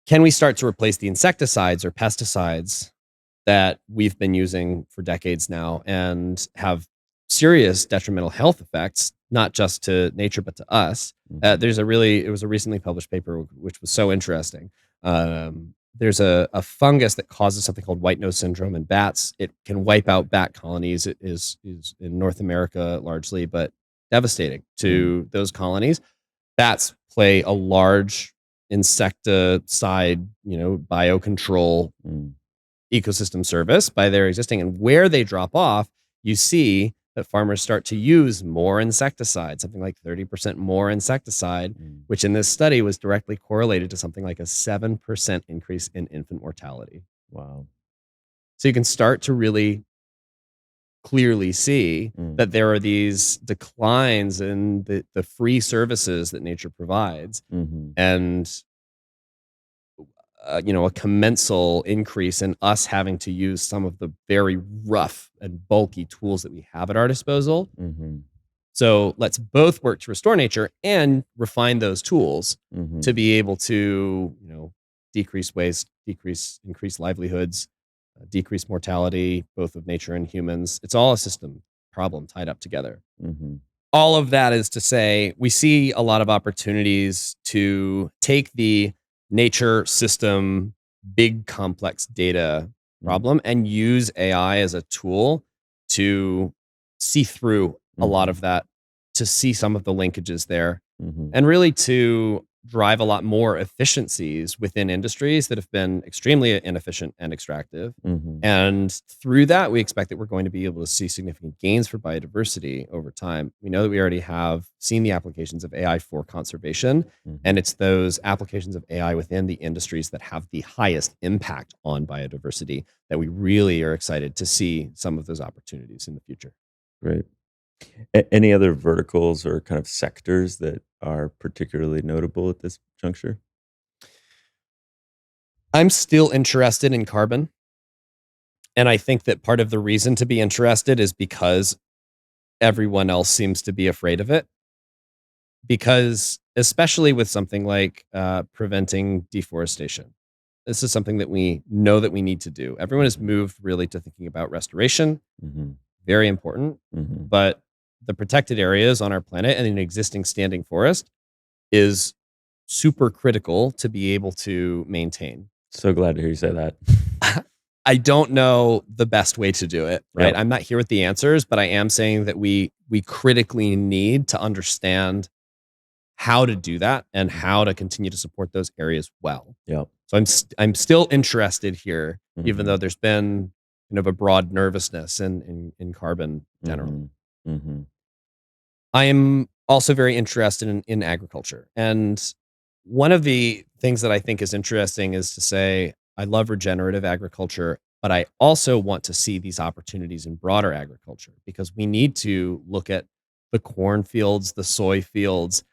Can we start to replace the insecticides or pesticides that we've been using for decades now and have serious detrimental health effects, not just to nature, but to us? It was a recently published paper, which was so interesting. There's a fungus that causes something called white nose syndrome in bats. It can wipe out bat colonies. It is in North America largely, but devastating to those colonies. Bats play a large insecticide, biocontrol ecosystem service by their existing. And where they drop off, you see that farmers start to use more insecticide, something like 30% more insecticide, which in this study was directly correlated to something like a 7% increase in infant mortality. Wow. So you can start to really clearly see that there are these declines in the free services that nature provides, and a commensal increase in us having to use some of the very rough and bulky tools that we have at our disposal. So let's both work to restore nature and refine those tools to be able to, decrease waste, increase livelihoods, decrease mortality, both of nature and humans. It's all a system problem tied up together. All of that is to say, we see a lot of opportunities to take the nature system, big complex data problem and use AI as a tool to see through a lot of that, to see some of the linkages there, and really to drive a lot more efficiencies within industries that have been extremely inefficient and extractive. And through that, we expect that we're going to be able to see significant gains for biodiversity over time. We know that we already have seen the applications of AI for conservation, and it's those applications of AI within the industries that have the highest impact on biodiversity that we really are excited to see some of those opportunities in the future. Great. Any other verticals or kind of sectors that are particularly notable at this juncture? I'm still interested in carbon. And I think that part of the reason to be interested is because everyone else seems to be afraid of it. Because especially with something like preventing deforestation, this is something that we know that we need to do. Everyone has moved really to thinking about restoration. Very important. But the protected areas on our planet and an existing standing forest is super critical to be able to maintain. So glad to hear you say that. I don't know the best way to do it, right? Yep. I'm not here with the answers, but I am saying that we critically need to understand how to do that and how to continue to support those areas well. Yep. So I'm still interested here, even though there's been kind of a broad nervousness in carbon generally. I am also very interested in agriculture. And one of the things that I think is interesting is to say, I love regenerative agriculture, but I also want to see these opportunities in broader agriculture, because we need to look at the cornfields, the soy fields.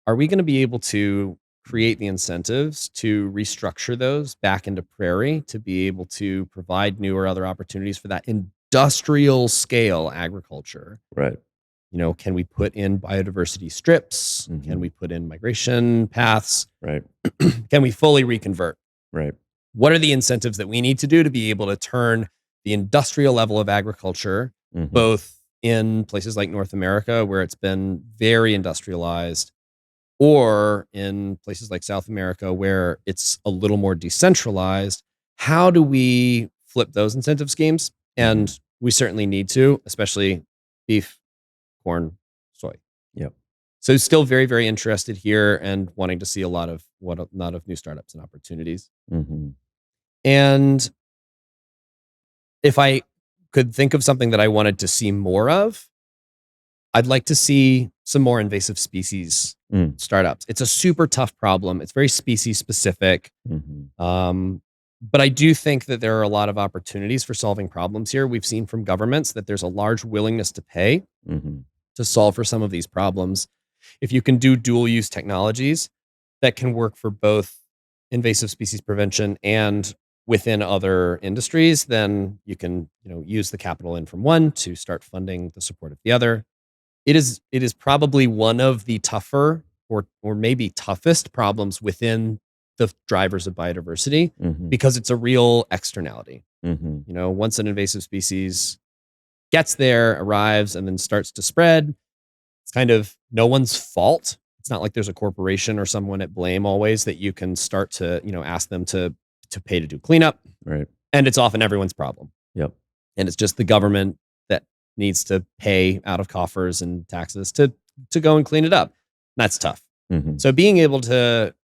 Are we going to be able to create the incentives to restructure those back into prairie to be able to provide new or other opportunities for that industrial scale agriculture? Right. Can we put in biodiversity strips? Can we put in migration paths? Right. Can we fully reconvert? Right. What are the incentives that we need to do to be able to turn the industrial level of agriculture, both in places like North America, where it's been very industrialized, or in places like South America, where it's a little more decentralized? How do we flip those incentive schemes? And we certainly need to, especially beef, corn, soy. Yep. So still very, very interested here and wanting to see a lot of new startups and opportunities. And if I could think of something that I wanted to see more of, I'd like to see some more invasive species startups. It's a super tough problem. It's very species specific. Mm-hmm. But I do think that there are a lot of opportunities for solving problems here. We've seen from governments that there's a large willingness to pay Mm-hmm. to solve for some of these problems. If you can do dual use technologies that can work for both invasive species prevention and within other industries, then you can, use the capital in from one to start funding the support of the other. It is probably one of the tougher or maybe toughest problems within the drivers of biodiversity Mm-hmm. because it's a real externality. Mm-hmm. Once an invasive species gets there, arrives, and then starts to spread, it's kind of no one's fault. It's not like there's a corporation or someone at blame always that you can start to, ask them to pay to do cleanup. Right. And it's often everyone's problem. Yep. And it's just the government that needs to pay out of coffers and taxes to go and clean it up. That's tough. Mm-hmm. So being able to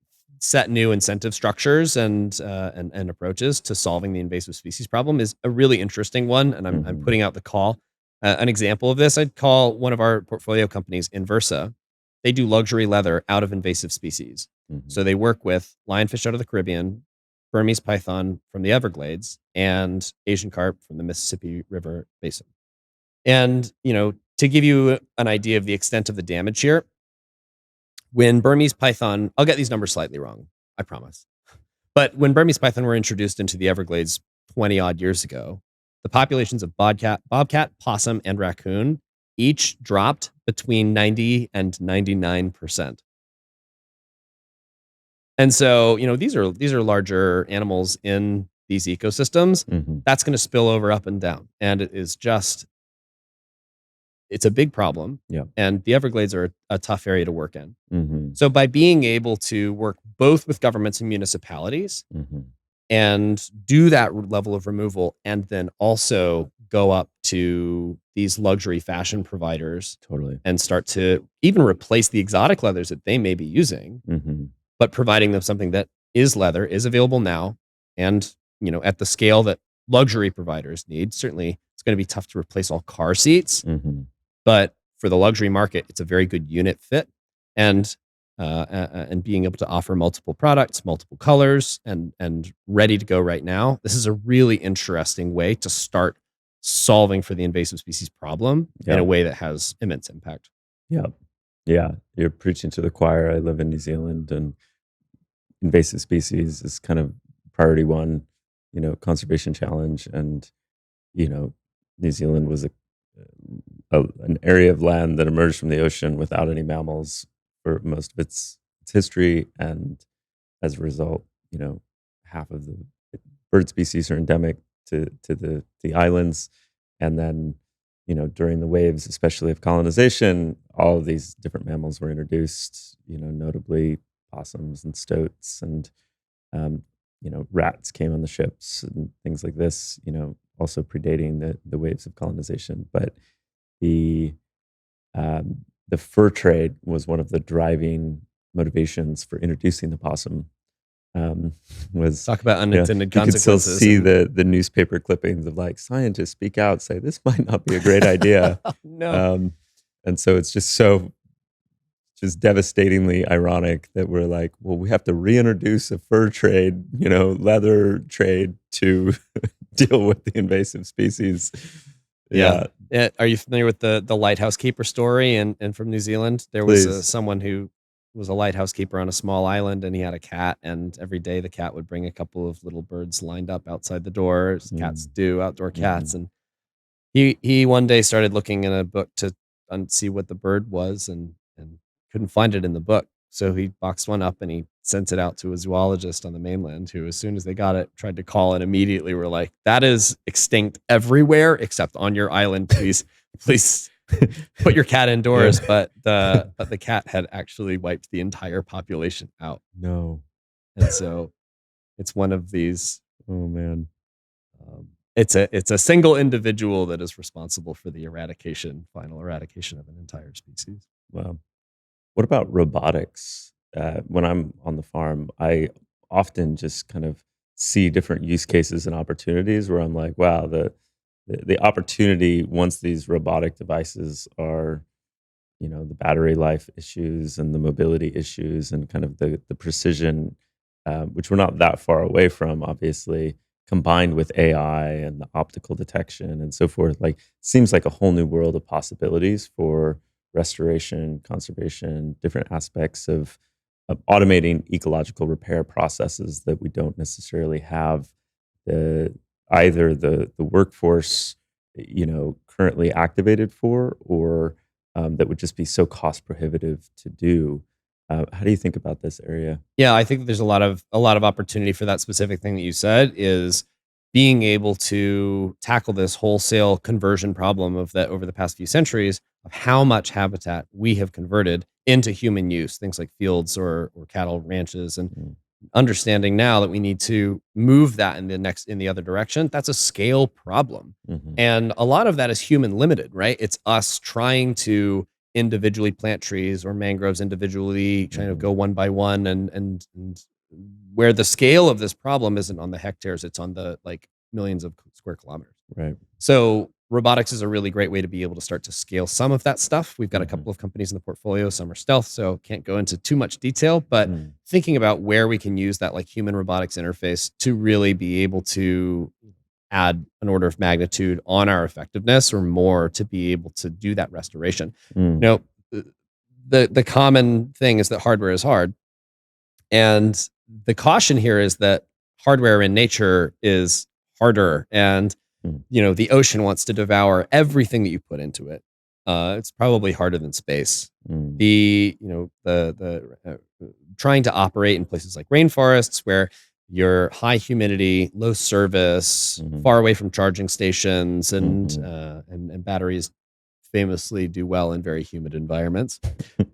set new incentive structures and approaches to solving the invasive species problem is a really interesting one. And I'm putting out the call. An example of this, I'd call one of our portfolio companies, Inversa. They do luxury leather out of invasive species. Mm-hmm. So they work with lionfish out of the Caribbean, Burmese python from the Everglades, and Asian carp from the Mississippi River Basin. And, to give you an idea of the extent of the damage here, when Burmese python, I'll get these numbers slightly wrong, I promise. But when Burmese python were introduced into the Everglades 20 odd years ago, the populations of bobcat, possum, and raccoon each dropped between 90 and 99%. And so, these are larger animals in these ecosystems. Mm-hmm. That's going to spill over up and down. And it's a big problem. Yeah. And the Everglades are a tough area to work in. Mm-hmm. So by being able to work both with governments and municipalities Mm-hmm. and do that level of removal, and then also go up to these luxury fashion providers Totally. and start to even replace the exotic leathers that they may be using, Mm-hmm. but providing them something that is leather, is available now, and at the scale that luxury providers need. Certainly it's going to be tough to replace all car seats, Mm-hmm. but for the luxury market, it's a very good unit fit. And being able to offer multiple products, multiple colors, and ready to go right now, this is a really interesting way to start solving for the invasive species problem in a way that has immense impact. Yeah. Yeah. You're preaching to the choir. I live in New Zealand, and invasive species is kind of priority one, conservation challenge. And, New Zealand was an area of land that emerged from the ocean without any mammals for most of its history. And as a result, half of the bird species are endemic to the islands. And then, during the waves, especially of colonization, all of these different mammals were introduced, notably possums and stoats, and, rats came on the ships and things like this, also predating the waves of colonization. But the fur trade was one of the driving motivations for introducing the possum. Was Talk about unintended you could still consequences. see the newspaper clippings of like scientists speak out, say this might not be a great idea. No. And so it's just devastatingly ironic that we're like, well, we have to reintroduce a fur trade, leather trade to deal with the invasive species. Yeah. Are you familiar with the lighthouse keeper story and from New Zealand? There was someone who was a lighthouse keeper on a small island, and he had a cat, and every day the cat would bring a couple of little birds lined up outside the door, as cats do, outdoor cats. And he one day started looking in a book to see what the bird was, and couldn't find it in the book. So he boxed one up and he sent it out to a zoologist on the mainland, who, as soon as they got it, tried to call and immediately were like, that is extinct everywhere except on your island. Please put your cat indoors. Yeah. But the cat had actually wiped the entire population out. No. And so it's one of these. Oh man. It's a single individual that is responsible for the final eradication of an entire species. Wow. What about robotics? When I'm on the farm, I often just kind of see different use cases and opportunities where I'm like, wow, the opportunity once these robotic devices are the battery life issues and the mobility issues and kind of the precision, which we're not that far away from, obviously, combined with AI and the optical detection and so forth. Like, seems like a whole new world of possibilities for restoration, conservation, different aspects of automating ecological repair processes that we don't necessarily have the either the workforce currently activated for, or that would just be so cost prohibitive to do. How do you think about this area? Yeah, I think there's a lot of opportunity for that specific thing that you said is being able to tackle this wholesale conversion problem of that over the past few centuries of how much habitat we have converted into human use, things like fields or cattle ranches, and Mm, understanding now that we need to move that in the other direction. That's a scale problem. mhm, And a lot of that is human limited, right? It's us trying to individually plant trees or mangroves individually, trying to mhm, go one by one, and where the scale of this problem isn't on the hectares, it's on the like millions of square kilometers. right. So robotics is a really great way to be able to start to scale some of that stuff. We've got a Mhm, couple of companies in the portfolio, some are stealth, so can't go into too much detail, but mm, thinking about where we can use that like human robotics interface to really be able to add an order of magnitude on our effectiveness or more to be able to do that restoration. mm, You know, the common thing is that hardware is hard, and the caution here is that hardware in nature is harder, and mm, the ocean wants to devour everything that you put into it. It's probably harder than space. mm, The trying to operate in places like rainforests where you're high humidity, low service, mhm, far away from charging stations, mhm, and batteries famously do well in very humid environments.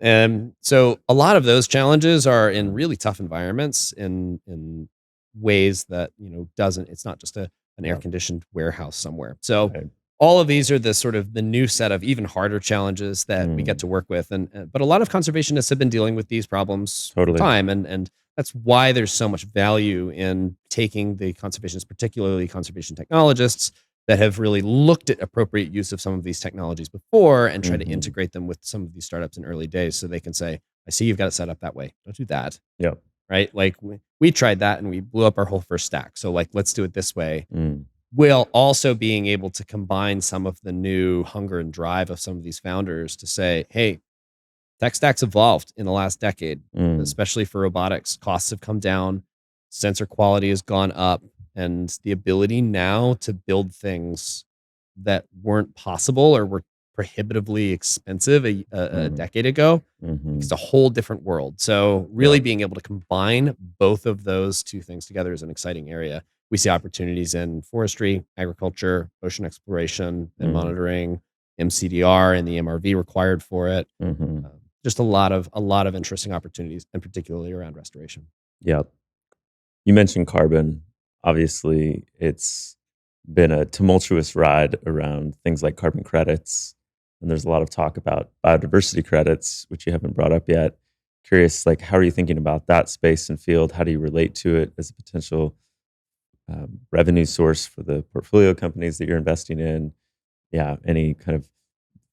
And so a lot of those challenges are in mm, really tough environments in ways that, doesn't it's not just an air yeah, conditioned warehouse somewhere. So right. all of these are the sort of the new set of even harder challenges that we get Mm, to work with. And but a lot of conservationists have been dealing with these problems for totally. time, and that's why there's so much value in taking the conservationists, particularly conservation technologists, that have really looked at appropriate use of some of these technologies before and try to Mhm, integrate them with some of these startups in early days so they can say, I see you've got it set up that way. Don't do that. yep. Right. Like we tried that and we blew up our whole first stack. So like, let's do it this way. Mm, While also being able to combine some of the new hunger and drive of some of these founders to say, hey, tech stacks evolved in the last decade, mm, especially for robotics. Costs have come down, sensor quality has gone up, and the ability now to build things that weren't possible or were prohibitively expensive a mhm, decade ago. It's mhm, a whole different world. So, yeah, really being able to combine both of those two things together is an exciting area. We see opportunities in forestry, agriculture, ocean exploration and mm, monitoring, MCDR and the MRV required for it. mhm, Just a lot of interesting opportunities, and particularly around restoration. yeah. You mentioned carbon. Obviously, it's been a tumultuous ride around things like carbon credits, and there's a lot of talk about biodiversity credits, which you haven't brought up yet. Curious, like, how are you thinking about that space and field? How do you relate to it as a potential revenue source for the portfolio companies that you're investing in? Yeah, any kind of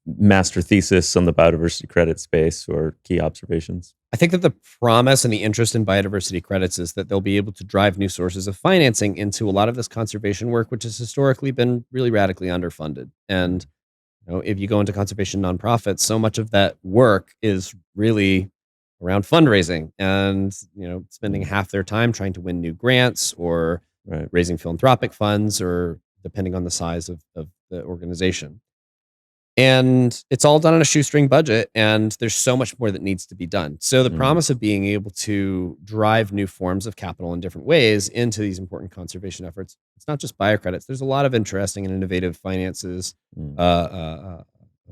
master thesis on the biodiversity credit space or key observations? I think that the promise and the interest in biodiversity credits is that they'll be able to drive new sources of financing into a lot of this conservation work, which has historically been really radically underfunded. And if you go into conservation nonprofits, so much of that work is really around fundraising and spending Mm, half their time trying to win new grants or right. raising philanthropic funds or depending on the size of the organization. And it's all done on a shoestring budget, and there's so much more that needs to be done. So the Mm, promise of being able to drive new forms of capital in different ways into these important conservation efforts, it's not just biocredits. There's a lot of interesting and innovative mm,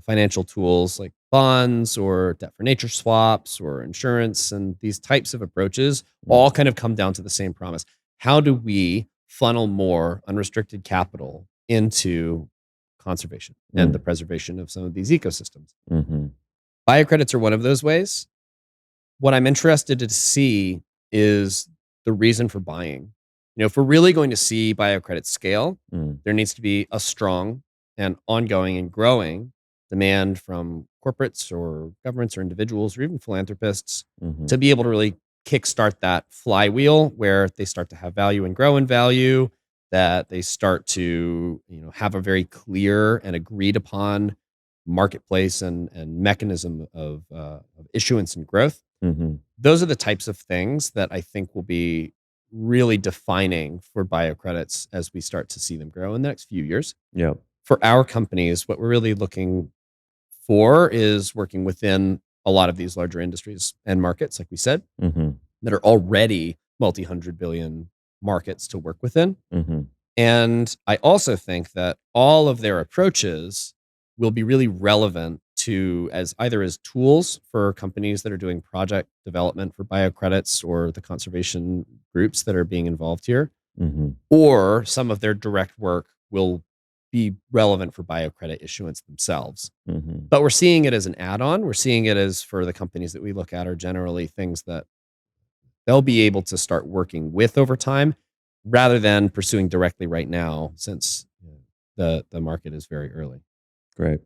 financial tools like bonds or debt for nature swaps or insurance, and these types of approaches mm, all kind of come down to the same promise. How do we funnel more unrestricted capital into conservation and the mm, preservation of some of these ecosystems? mhm, Biocredits are one of those ways. What I'm interested to see is the reason for buying. If we're really going to see biocredit scale, mm, there needs to be a strong and ongoing and growing demand from corporates or governments or individuals or even philanthropists Mm-hmm. to be able to really kickstart that flywheel where they start to have value and grow in value, that they start to have a very clear and agreed upon marketplace and mechanism of issuance and growth. Mm-hmm. Those are the types of things that I think will be really defining for biocredits as we start to see them grow in the next few years. Yeah. For our companies, what we're really looking for is working within a lot of these larger industries and markets, like we said, Mm-hmm. that are already multi-hundred billion markets to work within. Mm-hmm. And I also think that all of their approaches will be really relevant to as tools for companies that are doing project development for biocredits or the conservation groups that are being involved here, Mm-hmm. or some of their direct work will be relevant for biocredit issuance themselves. Mm-hmm. But we're seeing it as an add-on. We're seeing it as, for the companies that we look at, are generally things that they'll be able to start working with over time rather than pursuing directly right now, since the market is very early. Great.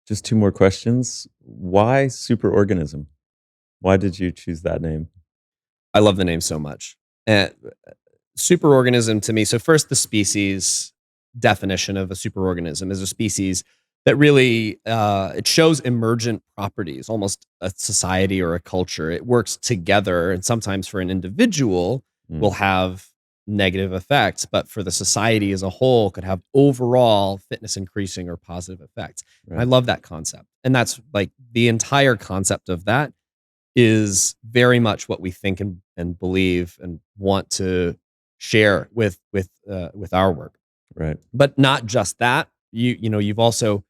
Just two more questions. Why superorganism? Why did you choose that name? I love the name so much. And superorganism to me, so first, the species definition of a superorganism is a species that really it shows emergent properties, almost a society or a culture. It works together, and sometimes for an individual will have negative effects, but for the society as a whole could have overall fitness increasing or positive effects. Right. I love that concept. And that's like the entire concept of that is very much what we think and believe and want to share with our work. Right. But not just that. You've also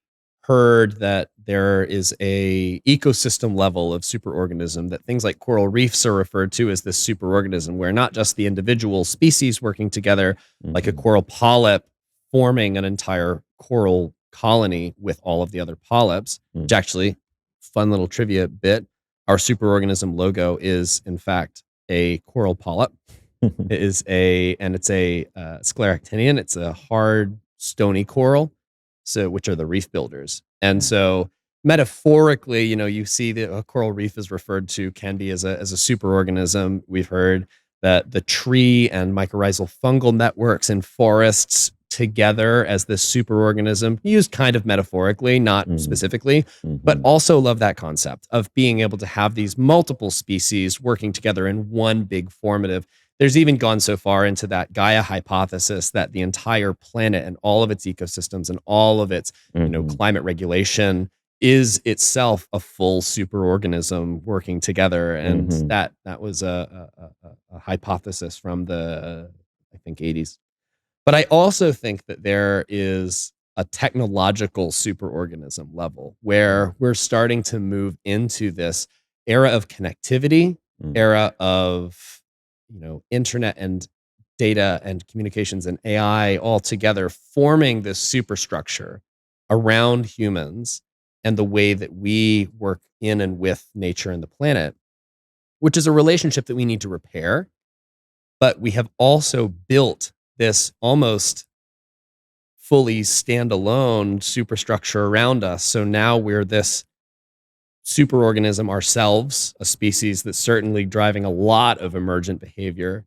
heard that there is a ecosystem level of superorganism, that things like coral reefs are referred to as this superorganism, where not just the individual species working together, like a coral polyp forming an entire coral colony with all of the other polyps, which actually, fun little trivia bit, our superorganism logo is in fact a coral polyp. It's a scleractinian. It's a hard, stony coral, which are the reef builders. And so metaphorically, you see that a coral reef is referred to, can be as a superorganism. We've heard that the tree and mycorrhizal fungal networks in forests together as this superorganism, used kind of metaphorically, not specifically, but also love that concept of being able to have these multiple species working together in one big formative. There's even gone so far into that Gaia hypothesis that the entire planet and all of its ecosystems and all of its climate regulation is itself a full superorganism working together. And that was a hypothesis from the, I think, 80s. But I also think that there is a technological superorganism level where we're starting to move into this era of connectivity, era of internet and data and communications and AI all together, forming this superstructure around humans and the way that we work in and with nature and the planet, which is a relationship that we need to repair. But we have also built this almost fully standalone superstructure around us. So now we're this superorganism ourselves, a species that's certainly driving a lot of emergent behavior,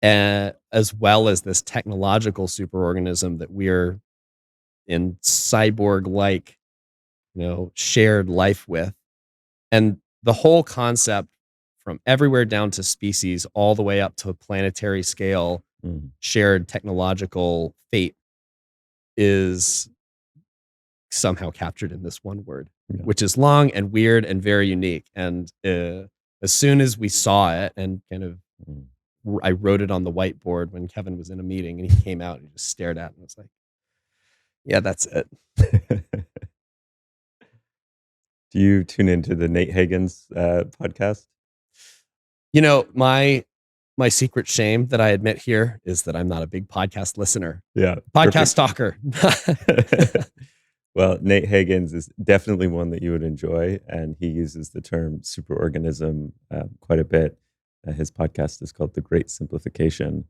as well as this technological superorganism that we're in cyborg-like, shared life with. And the whole concept, from everywhere down to species, all the way up to a planetary scale, shared technological fate, is somehow captured in this one word, which is long and weird and very unique. And as soon as we saw it and kind of, I wrote it on the whiteboard when Kevin was in a meeting, and he came out and just stared at it and was like, yeah, that's it. Do you tune into the Nate Hagen's podcast? My secret shame that I admit here is that I'm not a big podcast listener. Yeah. Podcast stalker. Well, Nate Hagen's is definitely one that you would enjoy, and he uses the term superorganism quite a bit. His podcast is called The Great Simplification,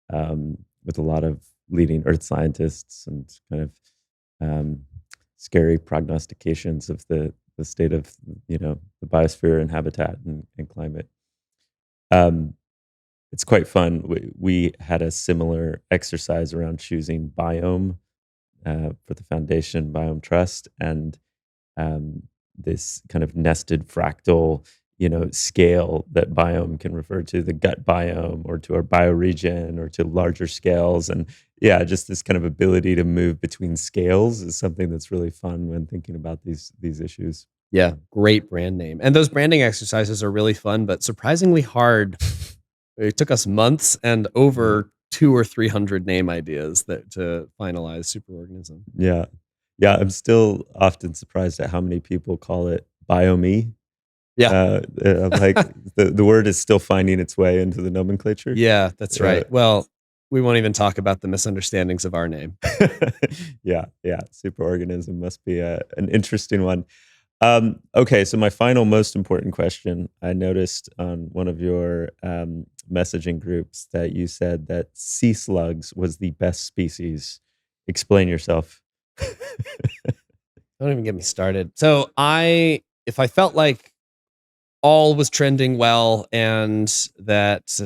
with a lot of leading earth scientists and kind of scary prognostications of the state of the biosphere and habitat and climate. It's quite fun. We had a similar exercise around choosing biome for the foundation Biome Trust, and this kind of nested fractal, scale that biome can refer to the gut biome or to our bioregion or to larger scales. And yeah, just this kind of ability to move between scales is something that's really fun when thinking about these issues. Yeah, great brand name. And those branding exercises are really fun, but surprisingly hard. It took us months and over 200 or 300 name ideas to finalize Superorganism. Yeah. Yeah, I'm still often surprised at how many people call it biome. Yeah. Like the word is still finding its way into the nomenclature. Yeah, that's right. Well, we won't even talk about the misunderstandings of our name. Yeah. Superorganism must be an interesting one. Okay, so my final most important question. I noticed on one of your messaging groups that you said that sea slugs was the best species. Explain yourself. Don't even get me started. So if I felt like all was trending well and that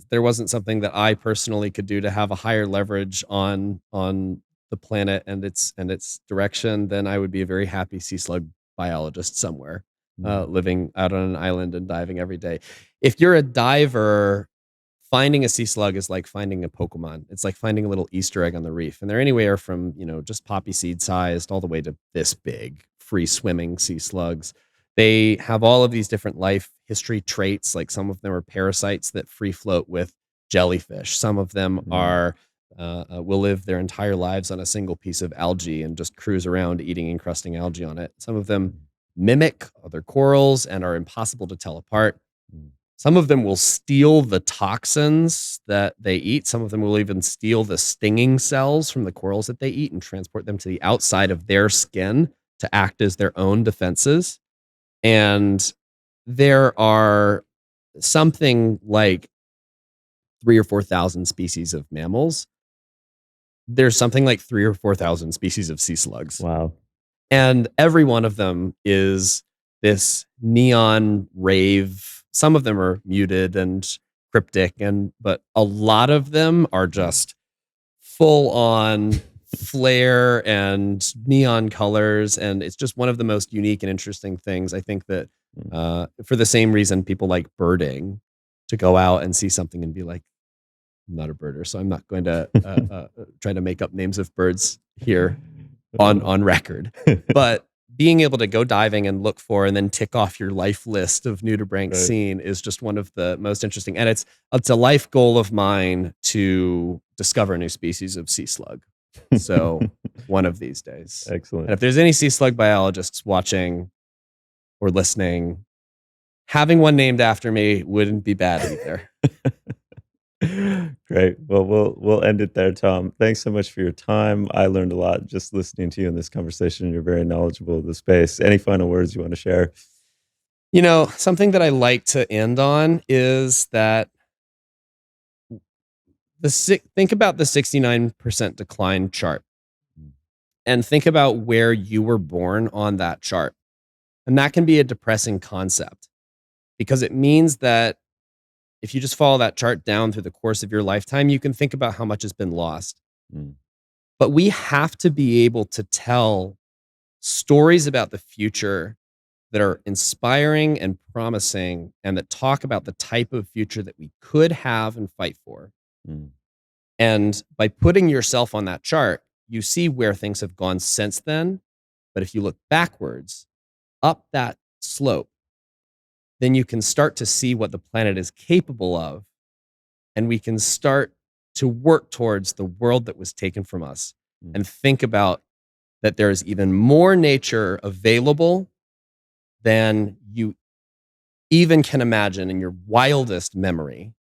there wasn't something that I personally could do to have a higher leverage on the planet and its direction, then I would be a very happy sea slug biologist somewhere, living out on an island and diving every day. If you're a diver, finding a sea slug is like finding a Pokemon. It's like finding a little Easter egg on the reef. And they're anywhere from, just poppy seed sized all the way to this big, free swimming sea slugs. They have all of these different life history traits. Like some of them are parasites that free float with jellyfish. Some of them are will live their entire lives on a single piece of algae and just cruise around eating encrusting algae on it. Some of them mimic other corals and are impossible to tell apart. Some of them will steal the toxins that they eat. Some of them will even steal the stinging cells from the corals that they eat and transport them to the outside of their skin to act as their own defenses. And there are something like 3,000 or 4,000 species of mammals. There's something like 3,000 or 4,000 species of sea slugs. Wow. And every one of them is this neon rave. Some of them are muted and cryptic, but a lot of them are just full on flare and neon colors. And it's just one of the most unique and interesting things. I think that for the same reason people like birding, to go out and see something and be like, I'm not a birder, so I'm not going to try to make up names of birds here on record. But being able to go diving and look for and then tick off your life list of nudibranch scene is just one of the most interesting. And it's a life goal of mine to discover a new species of sea slug. So one of these days. Excellent. And if there's any sea slug biologists watching or listening, having one named after me wouldn't be bad either. Great. Well, we'll end it there, Tom. Thanks so much for your time. I learned a lot just listening to you in this conversation. You're very knowledgeable of the space. Any final words you want to share? Something that I like to end on is that think about the 69% decline chart and think about where you were born on that chart. And that can be a depressing concept because it means that if you just follow that chart down through the course of your lifetime, you can think about how much has been lost. But we have to be able to tell stories about the future that are inspiring and promising and that talk about the type of future that we could have and fight for. And by putting yourself on that chart, you see where things have gone since then. But if you look backwards, up that slope, then you can start to see what the planet is capable of. And we can start to work towards the world that was taken from us and think about that there is even more nature available than you even can imagine in your wildest memory.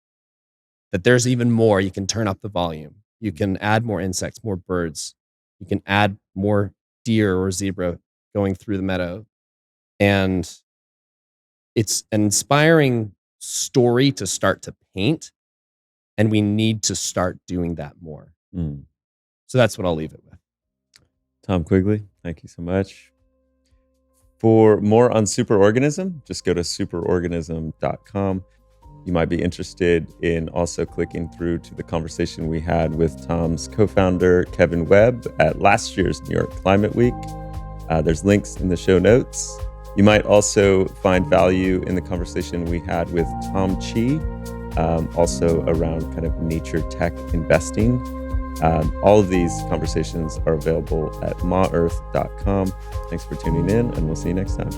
That there's even more. You can turn up the volume. You can add more insects, more birds. You can add more deer or zebra going through the meadow. And it's an inspiring story to start to paint, and we need to start doing that more. So that's what I'll leave it with. Tom Quigley, thank you so much. For more on superorganism, just go to superorganism.com. You might be interested in also clicking through to the conversation we had with Tom's co-founder, Kevin Webb, at last year's New York Climate Week. There's links in the show notes. You might also find value in the conversation we had with Tom Chi, also around kind of nature tech investing. All of these conversations are available at maearth.com. Thanks for tuning in, and we'll see you next time.